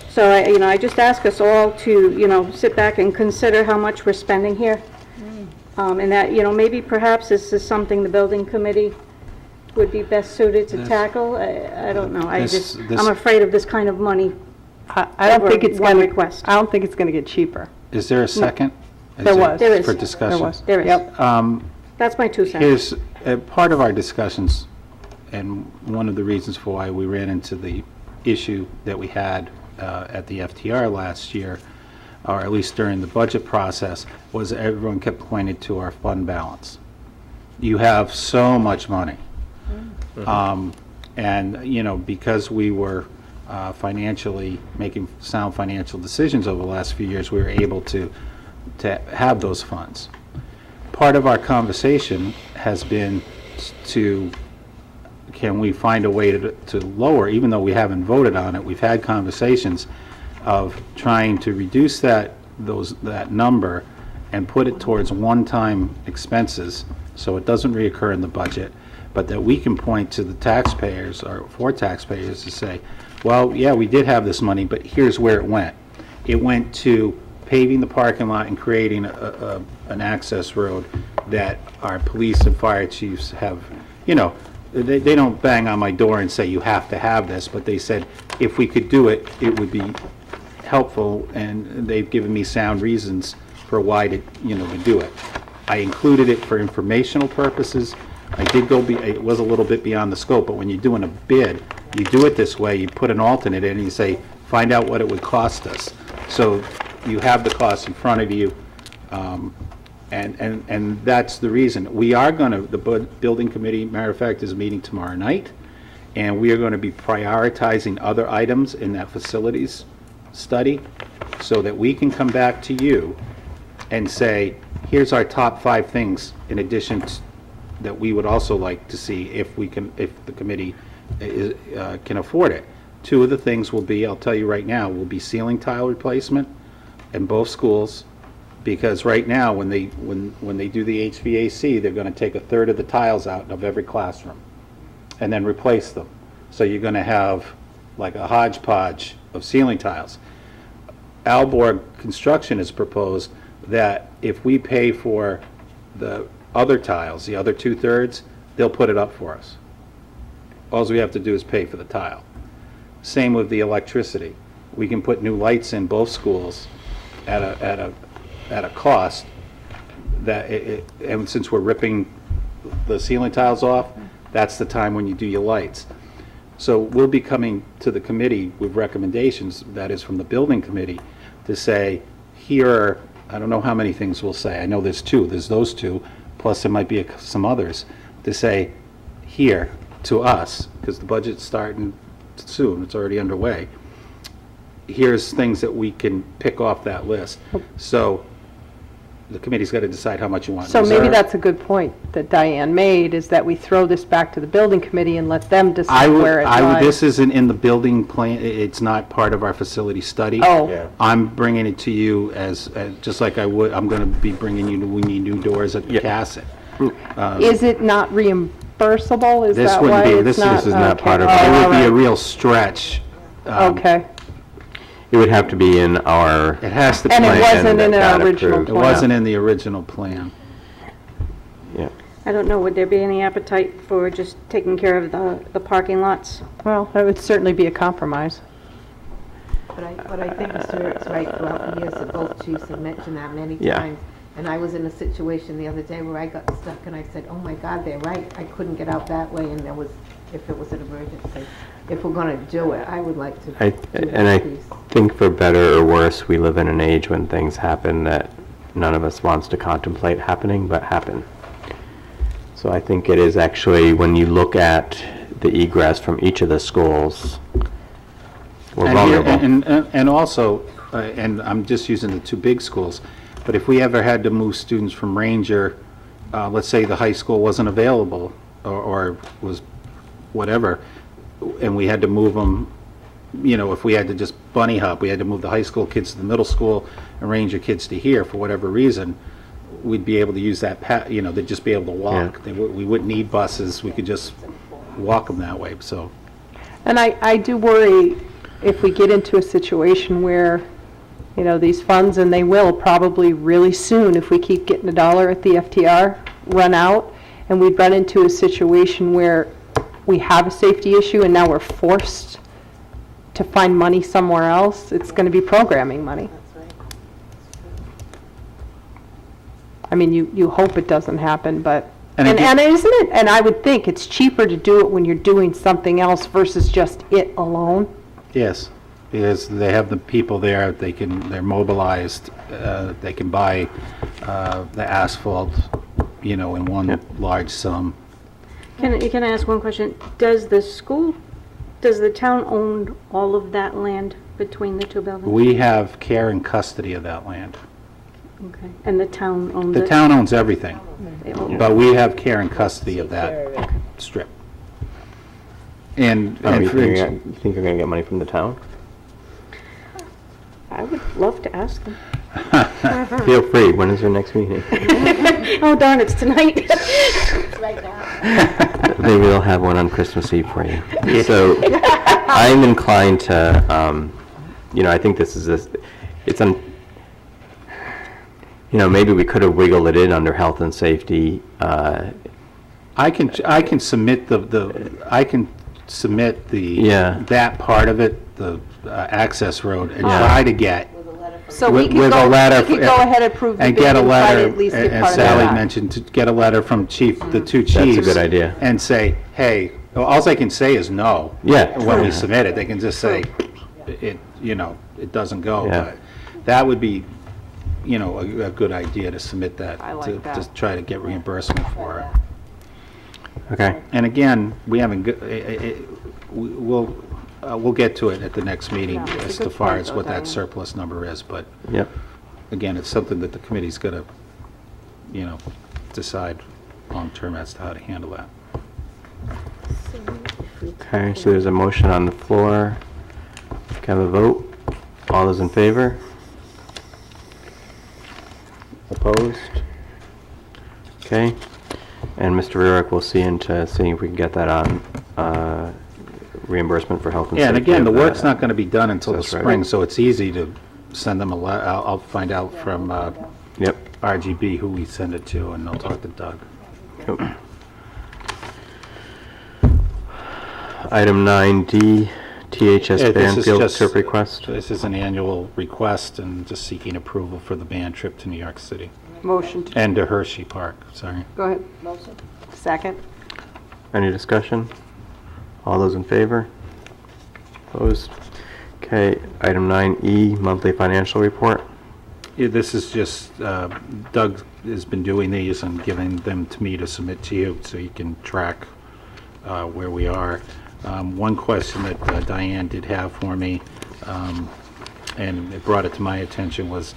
So I just ask us all to sit back and consider how much we're spending here. And that, maybe perhaps this is something the building committee would be best suited to tackle. I don't know. I'm afraid of this kind of money. I don't think it's one going request. I don't think it's going to get cheaper. Is there a second? There was. There is. For discussion? There was. There is. Yep. That's my 2 cents. Here's part of our discussions, and one of the reasons for why we ran into the issue that we had at the FTR last year, or at least during the budget process, was everyone kept pointing to our fund balance. You have so much money. And, because we were financially making sound financial decisions over the last few years, we were able to have those funds. Part of our conversation has been can we find a way to lower, even though we haven't voted on it, we've had conversations of trying to reduce that number and put it towards one-time expenses so it doesn't reoccur in the budget, but that we can point to the taxpayers or for taxpayers to say, well, yeah, we did have this money, but here's where it went. It went to paving the parking lot and creating an access road that our police and fire chiefs have, they don't bang on my door and say, you have to have this, but they said, if we could do it, it would be helpful, and they've given me sound reasons for why to do it. I included it for informational purposes. I did go, it was a little bit beyond the scope, but when you're doing a bid, you do it this way, you put an alternate in and you say, find out what it would cost us. So you have the cost in front of you, and that's the reason. We are going to, the building committee, matter of fact, is meeting tomorrow night, and we are going to be prioritizing other items in that facilities study so that we can come back to you and say, here's our top 5 things in addition to, that we would also like to see if the committee can afford it. 2 of the things will be, I'll tell you right now, will be ceiling tile replacement in both schools, because right now when they do the HVAC, they're going to take 1/3 of the tiles out of every classroom and then replace them. So you're going to have like a hodgepodge of ceiling tiles. Alborg Construction has proposed that if we pay for the other tiles, the other 2/3, they'll put it up for us. All we have to do is pay for the tile. Same with the electricity. We can put new lights in both schools at a cost that and since we're ripping the ceiling tiles off, that's the time when you do your lights. So we'll be coming to the committee with recommendations, that is from the building committee, to say, here are, I don't know how many things we'll say. I know there's 2. There's those 2, plus there might be some others, to say, here, to us, because the budget's starting soon, it's already underway, here's things that we can pick off that list. So the committee's got to decide how much you want. So maybe that's a good point that Diane made, is that we throw this back to the building committee and let them decide where it lies. This isn't in the building plan, it's not part of our facility study. Oh. Yeah. I'm bringing it to you as just like I would, I'm going to be bringing you, we need new doors at Cassett. Is it not reimbursable? Is This that wouldn't why be, it's this is not okay. part of Oh, it. It all would be a right. real stretch. Okay. It would have to be in our. It has to. And it plan wasn't in that our original approved. It plan. wasn't in the original plan. Yeah. I don't know, would there be any appetite for just taking care of the parking lots? Well, that would certainly be a compromise. But I think Mr. is right, throughout the years, that both chiefs have mentioned that many Yeah. times. And I was in a situation the other day where I got stuck and I said, oh my God, they're right. I couldn't get out that way, and there was, if it was an emergency. If we're gonna do it, I would like to do And I that piece. think for better or worse, we live in an age when things happen that none of us wants to contemplate happening, but happen. So I think it is actually, when you look at the egress from each of the schools, we're vulnerable. And also, and I'm just using the 2 big schools, but if we ever had to move students from Ranger, let's say the high school wasn't available or was whatever, and we had to move them, if we had to just bunny hop, we had to move the high school kids to the middle school and Ranger kids to here for whatever reason, we'd be able to use that they'd just be able to walk. Yeah. We wouldn't need buses, we could just walk them that way, so. And I do worry if we get into a situation where, these funds, and they will probably really soon, if we keep getting $1 at the FTR, run out, and we'd run into a situation where we have a safety issue and now we're forced to find money somewhere else. It's going to be programming money. I mean, you hope it doesn't happen, but, and isn't it, and I would think it's cheaper to do it when you're doing something else versus just it alone. Yes, because they have the people there, they're mobilized, they can buy the asphalt, in one large sum. Can I ask one question? Does the town own all of that land between the 2 buildings? We have care and custody of that land. Okay, and the town owns it? The town owns everything, They own it. but we have care and custody of that strip. And You for think you're going to get money from the town? I would love to ask them. Feel free. When is your next meeting? Oh darn, it's tonight. It's right now. Maybe they'll have one on Christmas Eve for you. So I'm inclined to, I think this is maybe we could have wiggled it in under health and safety. I can submit that part of it, the access road, and try to get. So we could with a letter go ahead and approve the and bid get a and try to letter, at least get as part of Sally that. mentioned, to get a letter from the two chiefs. That's a good idea. And say, hey, all they can say is no. Yeah. When we submit it, they can just say, it doesn't go. Yeah. But that would be, a good idea to submit that. I like that. To try to get reimbursement for it. Okay. And again, we haven't, we'll get to it at the next meeting Yeah, it's a as good far point, as though, what that Diane. surplus number is, but Yep. again, it's something that the committee's got to, decide long-term as to how to handle that. Okay, so there's a motion on the floor. Can I have a vote? All those in favor? Opposed? Okay. And Mr. Rurick will see into seeing if we can get that on reimbursement for health and safety. Yeah, and again, the of work's not going to be done until the That's right. spring, so it's easy to send them a letter. I'll find out from Yep. RGB who we send it to, and I'll talk to Doug. Yep. Item 9D, THS Yeah, this is Banfield just- trip request. This is an annual request and just seeking approval for the band trip to New York City. Motion to, And to Hershey Park, sorry. go ahead. Second. Any discussion? All those in favor? Opposed? Okay, item 9E, monthly financial report. Yeah, this is just, Doug has been doing these and giving them to me to submit to you so you can track where we are. One question that Diane did have for me, and it brought it to my attention, was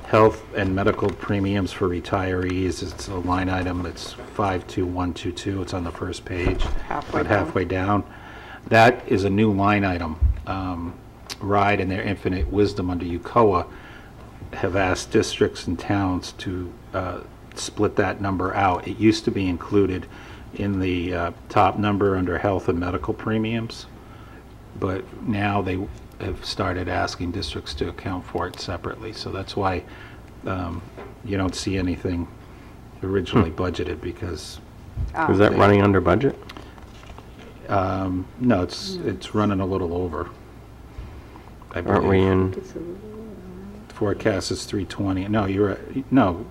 health and medical premiums for retirees. It's a line item that's 52122. It's on the first page, about halfway down. That is a new line item. RIDE in their infinite wisdom under UCOA have asked districts and towns to split that number out. It used to be included in the top number under health and medical premiums, but now they have started asking districts to account for it separately. So that's why you don't see anything originally budgeted, because Is that running under budget? no, it's running a little over. I Aren't we believe. in, Forecast is 320. No, you're right. No.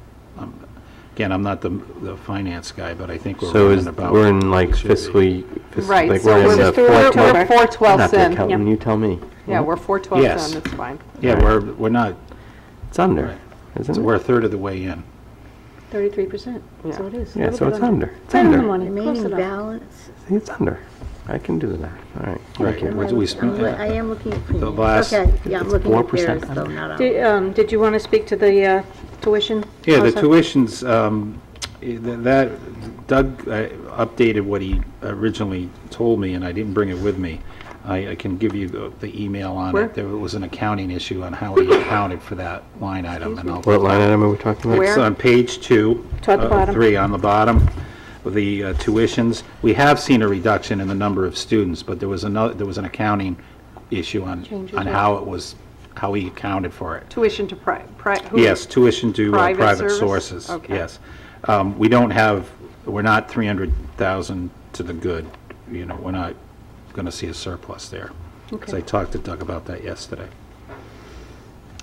Again, I'm not the finance guy, but I think we're so running is, about. we're in like should be. fiscally, Right, like so we're in we're the through fourth October. month? 4/12 I'm not the in. accountant, you tell me. Yeah, we're 4/12 Yes. in, that's fine. Yeah, we're not, It's under, isn't so it? we're a third of the way in. 33%, so it is. a Yeah, little so bit it's under. It's Right on the under. money, close Remaining enough. balance. See, it's under. I can do that. All right. Right. Thank you. We spent- I am looking at premiums. last- Okay, yeah, I'm looking at 4% theirs, though, not ours. Did you want to speak to the tuition? Yeah, the also? tuitions, that, Doug updated what he originally told me, and I didn't bring it with me. I can give you the email on Where? it. There was an accounting issue on how he accounted for that line item, and I'll. What line item are we talking about? Where? It's on page 2. Toward the bottom. 3 on the bottom, with the tuitions. We have seen a reduction in the number of students, but there was an accounting issue on how he accounted for it. Tuition to Yes, tuition to Private private service? sources, Okay. yes. We're not 300,000 to the good, we're not going to see a surplus there. Because I talked to Doug about that yesterday.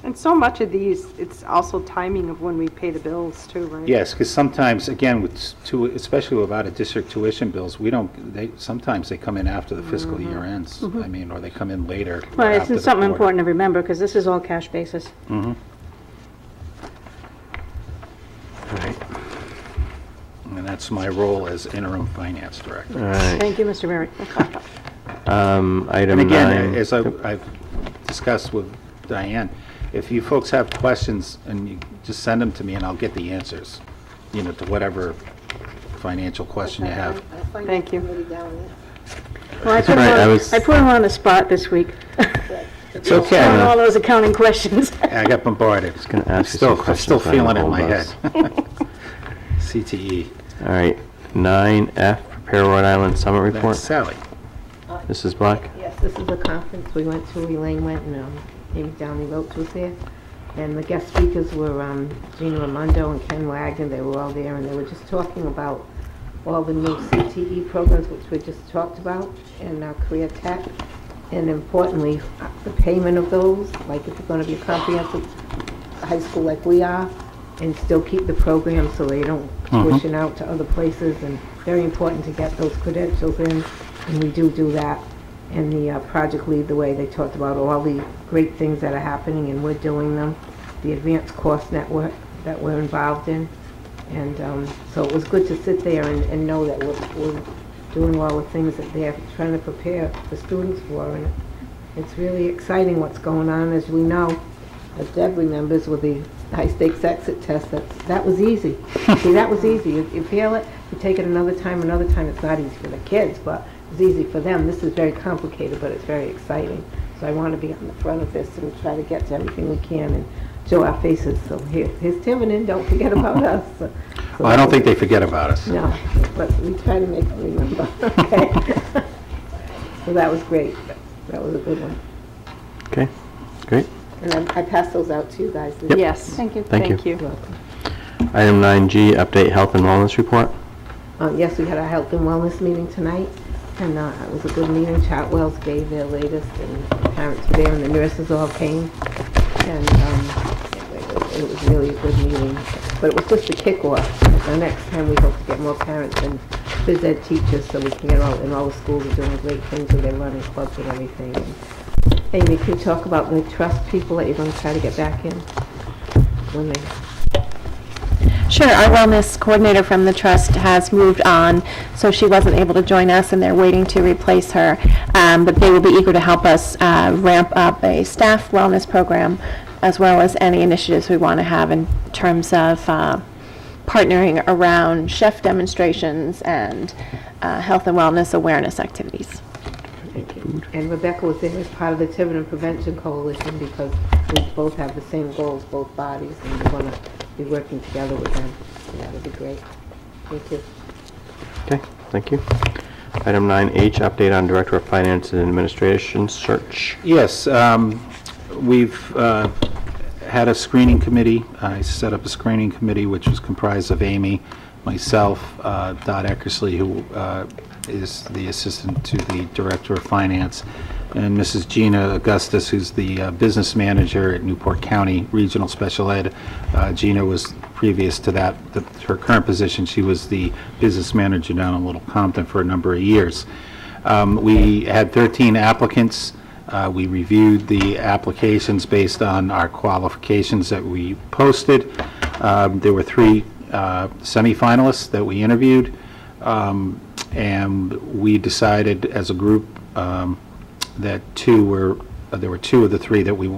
And so much of these, it's also timing of when we pay the bills too, right? Yes, because sometimes, again, especially with out-of-district tuition bills, sometimes they come in after the fiscal year ends. I mean, or they come in later. or Well, after it's the something quarter. important to remember, because this is all cash basis. Mhm. All right. And that's my role as interim finance director. All right. Thank you, Mr. Berry. Item And again, 9. as I've discussed with Diane, if you folks have questions, and you just send them to me, and I'll get the answers, to whatever financial question you have. Thank you. Well, I That's right, put him on the spot this week. It's okay. On all those accounting questions. I got bombarded. Just going to ask you Still, some I'm questions. still trying to feeling it in hold my us. head. CTE. All right. 9F, Prepare Rhode Island Summit Report. That's Sally. Mrs. Black? Yes, this is a conference we went to, Elaine went, and Amy Downey Roach was there. And the guest speakers were Gina Raimondo and Ken Wagner. They were all there, and they were just talking about all the new CTE programs, which we just talked about, and career tech, and importantly, the payment of those, like if you're going to be a comprehensive high school like we are, and still keep the program so they don't tuition out to other places, and very important to get those credentials in, and we do that. And the project lead the way, they talked about all the great things that are happening, and we're doing them, the advanced course network that we're involved in. And so it was good to sit there and know that we're doing all the things that they're trying to prepare the students for. And it's really exciting what's going on. As we know, as Deb remembers with the high-stakes exit test, that was easy. See, that was easy. You fail it, you take it another time it's not easy for the kids, but it's easy for them. This is very complicated, but it's very exciting. So I want to be on the front of this and try to get to everything we can and show our faces. So here's Tiverton, don't forget about us. So Well, I don't think they forget about us. No, but we try to make them remember, okay? So that was great. That was a good one. Okay, great. And then I pass those out to you guys. Yep. Yes. Thank you. Thank you. You're welcome. Item 9G, update health and wellness report. Yes, we had our health and wellness meeting tonight, and it was a good meeting. Chartwell's gave their latest, and the parents were there, and the nurses all came, and it was really a good meeting. But it was just a kickoff. The next time we hope to get more parents and phys ed teachers so we can get all the schools are doing great things with their running clubs and everything. And Amy, can you talk about the trust people that you're going to try to get back in when they... Sure. Our wellness coordinator from the trust has moved on, so she wasn't able to join us, and they're waiting to replace her. But they will be eager to help us ramp up a staff wellness program, as well as any initiatives we want to have in terms of partnering around chef demonstrations and health and wellness awareness activities. And Rebecca was there as part of the Tiverton Prevention Coalition because we both have the same goals, both bodies, and we're going to be working together with them. So that would be great. Thank you. Okay, thank you. Item 9H, update on Director of Finance and Administration search. Yes, we've had a screening committee. I set up a screening committee which was comprised of Amy, myself, Dot Eckersley, who is the assistant to the Director of Finance, and Mrs. Gina Augustus, who's the business manager at Newport County Regional Special Ed. Gina was previous to that, her current position, she was the business manager down in Little Compton for a number of years. We had 13 applicants. We reviewed the applications based on our qualifications that we posted. There were 3 semifinalists that we interviewed, and we decided as a group that there were 2 of the 3 that we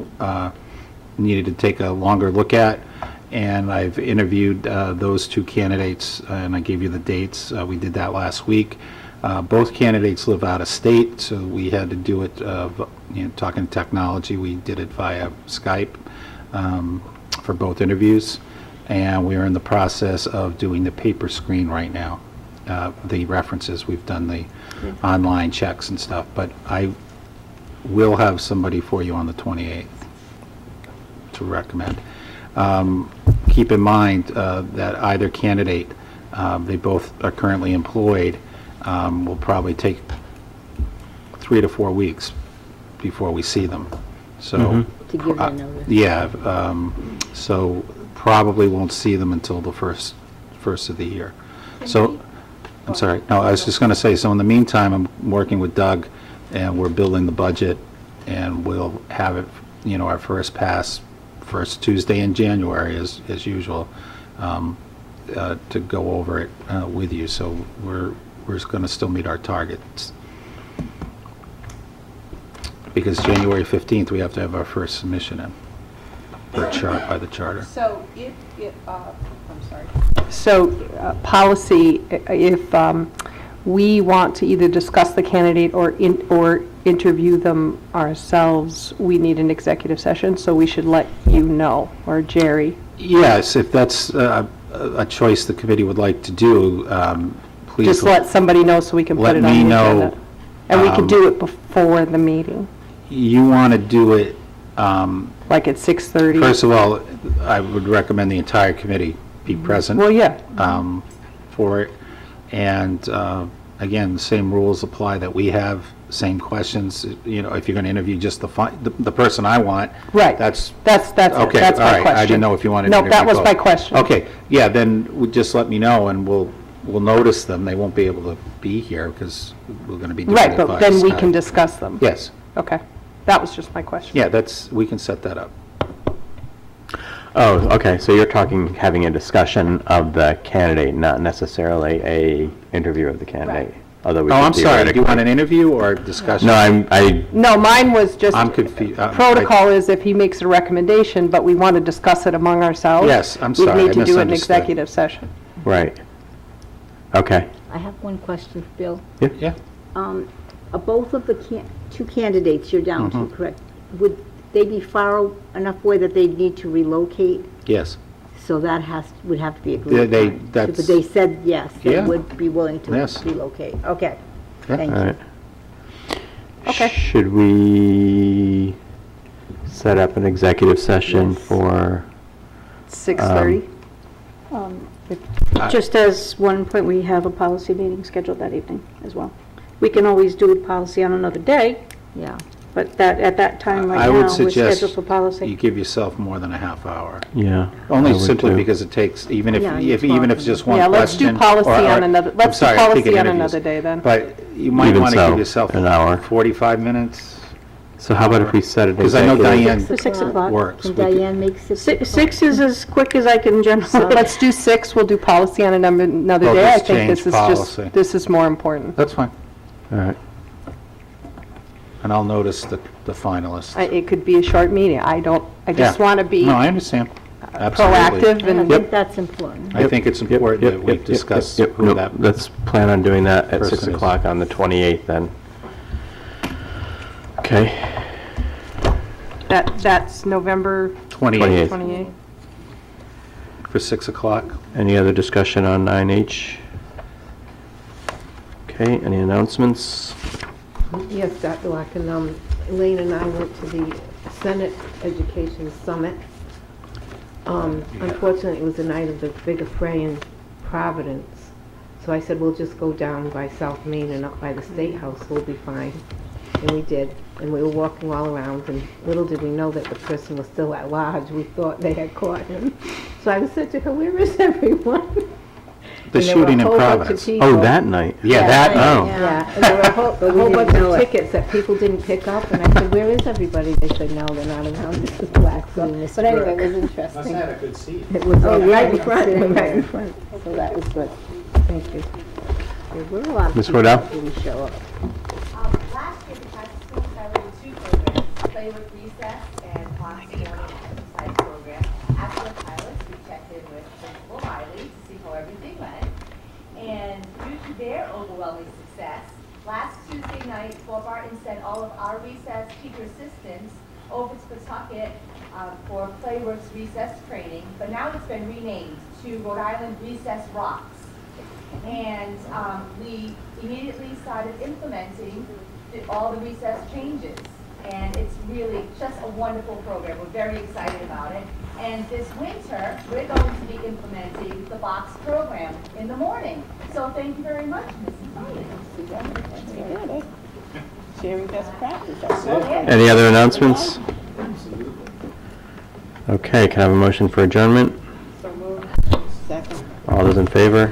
needed to take a longer look at, and I've interviewed those 2 candidates, and I gave you the dates. We did that last week. Both candidates live out of state, so we had to do it, talking technology, we did it via Skype for both interviews, and we are in the process of doing the paper screen right now. The references, we've done the online checks and stuff, but I will have somebody for you on the 28th to recommend. Keep in mind that either candidate, they both are currently employed, will probably take 3 to 4 weeks before we see them. So, To give them notice. yeah, so probably won't see them until the first of the year. So, I'm sorry. No, I was just going to say, so in the meantime, I'm working with Doug, and we're building the budget, and we'll have it, our first pass, first Tuesday in January, as usual, to go over it with you. So we're going to still meet our targets. Because January 15th, we have to have our first submission in by the charter. So So policy, if we want to either discuss the candidate or interview them ourselves, we need an executive session, so we should let you know, or Jerry. Yes, if that's a choice the committee would like to do, please. Just let somebody know so we can put it on the Let me agenda. know. And we can do it before the meeting. You want to do it, Like at 6:30? First of all, I would recommend the entire committee be present. Well, yeah. For it. And again, the same rules apply that we have, same questions. You know, if you're going to interview just the person I want. Right. That's it. okay. That's All my right. question. I didn't know if you wanted to No, interview that was both. my question. Okay. Yeah, then just let me know and we'll notice them. They won't be able to be here because we're going to be doing Right, it but by then we Skype. can discuss them. Yes. Okay. That was just my question. Yeah, we can set that up. Oh, okay, so you're talking, having a discussion of the candidate, not necessarily a interview of the candidate, although we Oh, could I'm sorry. Do you want theoretically- an interview or discussion? No, No, mine was just, I'm confused. protocol is if he makes a recommendation, but we want to discuss it among ourselves. Yes, I'm sorry, I We need to do it in misunderstood. executive session. right. Okay. I have one question, Bill. Yeah. Both of the two candidates you're down to, Mhm. correct? Would they be far enough away that they need to relocate? Yes. So that would have to be agreed They- upon. that's- But they said yes, they Yeah. would be willing to Yes. relocate. Okay, Yeah. thank All you. right. Okay. Should we set up an executive session for? 6:30? Just as one point, we have a policy meeting scheduled that evening as well. We can always do policy on another day, Yeah. but at that time right I now, would we're suggest scheduled for policy. you give yourself more than a half hour. Yeah. Only I would simply too. because it takes, even if Yeah, it's just one Yeah, question. let's do policy on another, I'm let's do sorry, I'm thinking policy on interviews. another day then. But you might Even want to so, give yourself an hour. 45 minutes. So how about if we set it? Because I know Diane For 6 o'clock. works. Can We could- Diane make 6 o'clock? 6 is as quick as I can generally. Let's do 6, we'll do policy on another Well, day. I just think change this is policy. just, this is more important. That's fine. All right. And I'll notice the finalists. It could be a short meeting. I just Yeah. want to be No, I understand. Absolutely. proactive And I and think that's important. I think it's important that we discuss who No, that. let's plan on doing that at 6 person is. o'clock on the 28th then. Okay. that's November 28th 28th. for 6 o'clock. Any other discussion on 9H? Okay, any announcements? Yes, Dr. Larkin, Elaine and I went to the Senate Education Summit. Unfortunately, it was the night of the big affray in Providence. So I said, we'll just go down by South Main and up by the State House, we'll be fine. And we did, and we were walking all around, and little did we know that the person was still at large. We thought they had caught him. So I said to her, where is everyone? The And there were a shooting in whole bunch of Providence. people. Oh, that night? Yeah, that night. Oh. Yeah, and there were a whole bunch of tickets that people didn't pick up, and I said, where is everybody? They said, no, they're not around, this is black. So, but anyway, it was interesting. a good seat. It was right in front, Sitting right in there. front, so that was good. Thank you. There were a lot of Ms. people Waddell? that didn't show up. Last year, the Texas School started two programs, Play with Recess and Class Morning Exercise Program. After the pilots, we checked in with Principal Riley to see how everything went. And due to their overwhelming success, last Tuesday night, Fort Barton sent all of our recess teacher assistants over to Pawtucket for Playworks recess training, but now it's been renamed to Rhode Island Recess Rocks. And we immediately started implementing all the recess changes. And it's really just a wonderful program. We're very excited about it. And this winter, we're going to be implementing the box program in the morning. So thank you very much, Mrs. Bowden. Sharing best practice. Any other announcements? Okay, can I have a motion for adjournment? Second. All those in favor?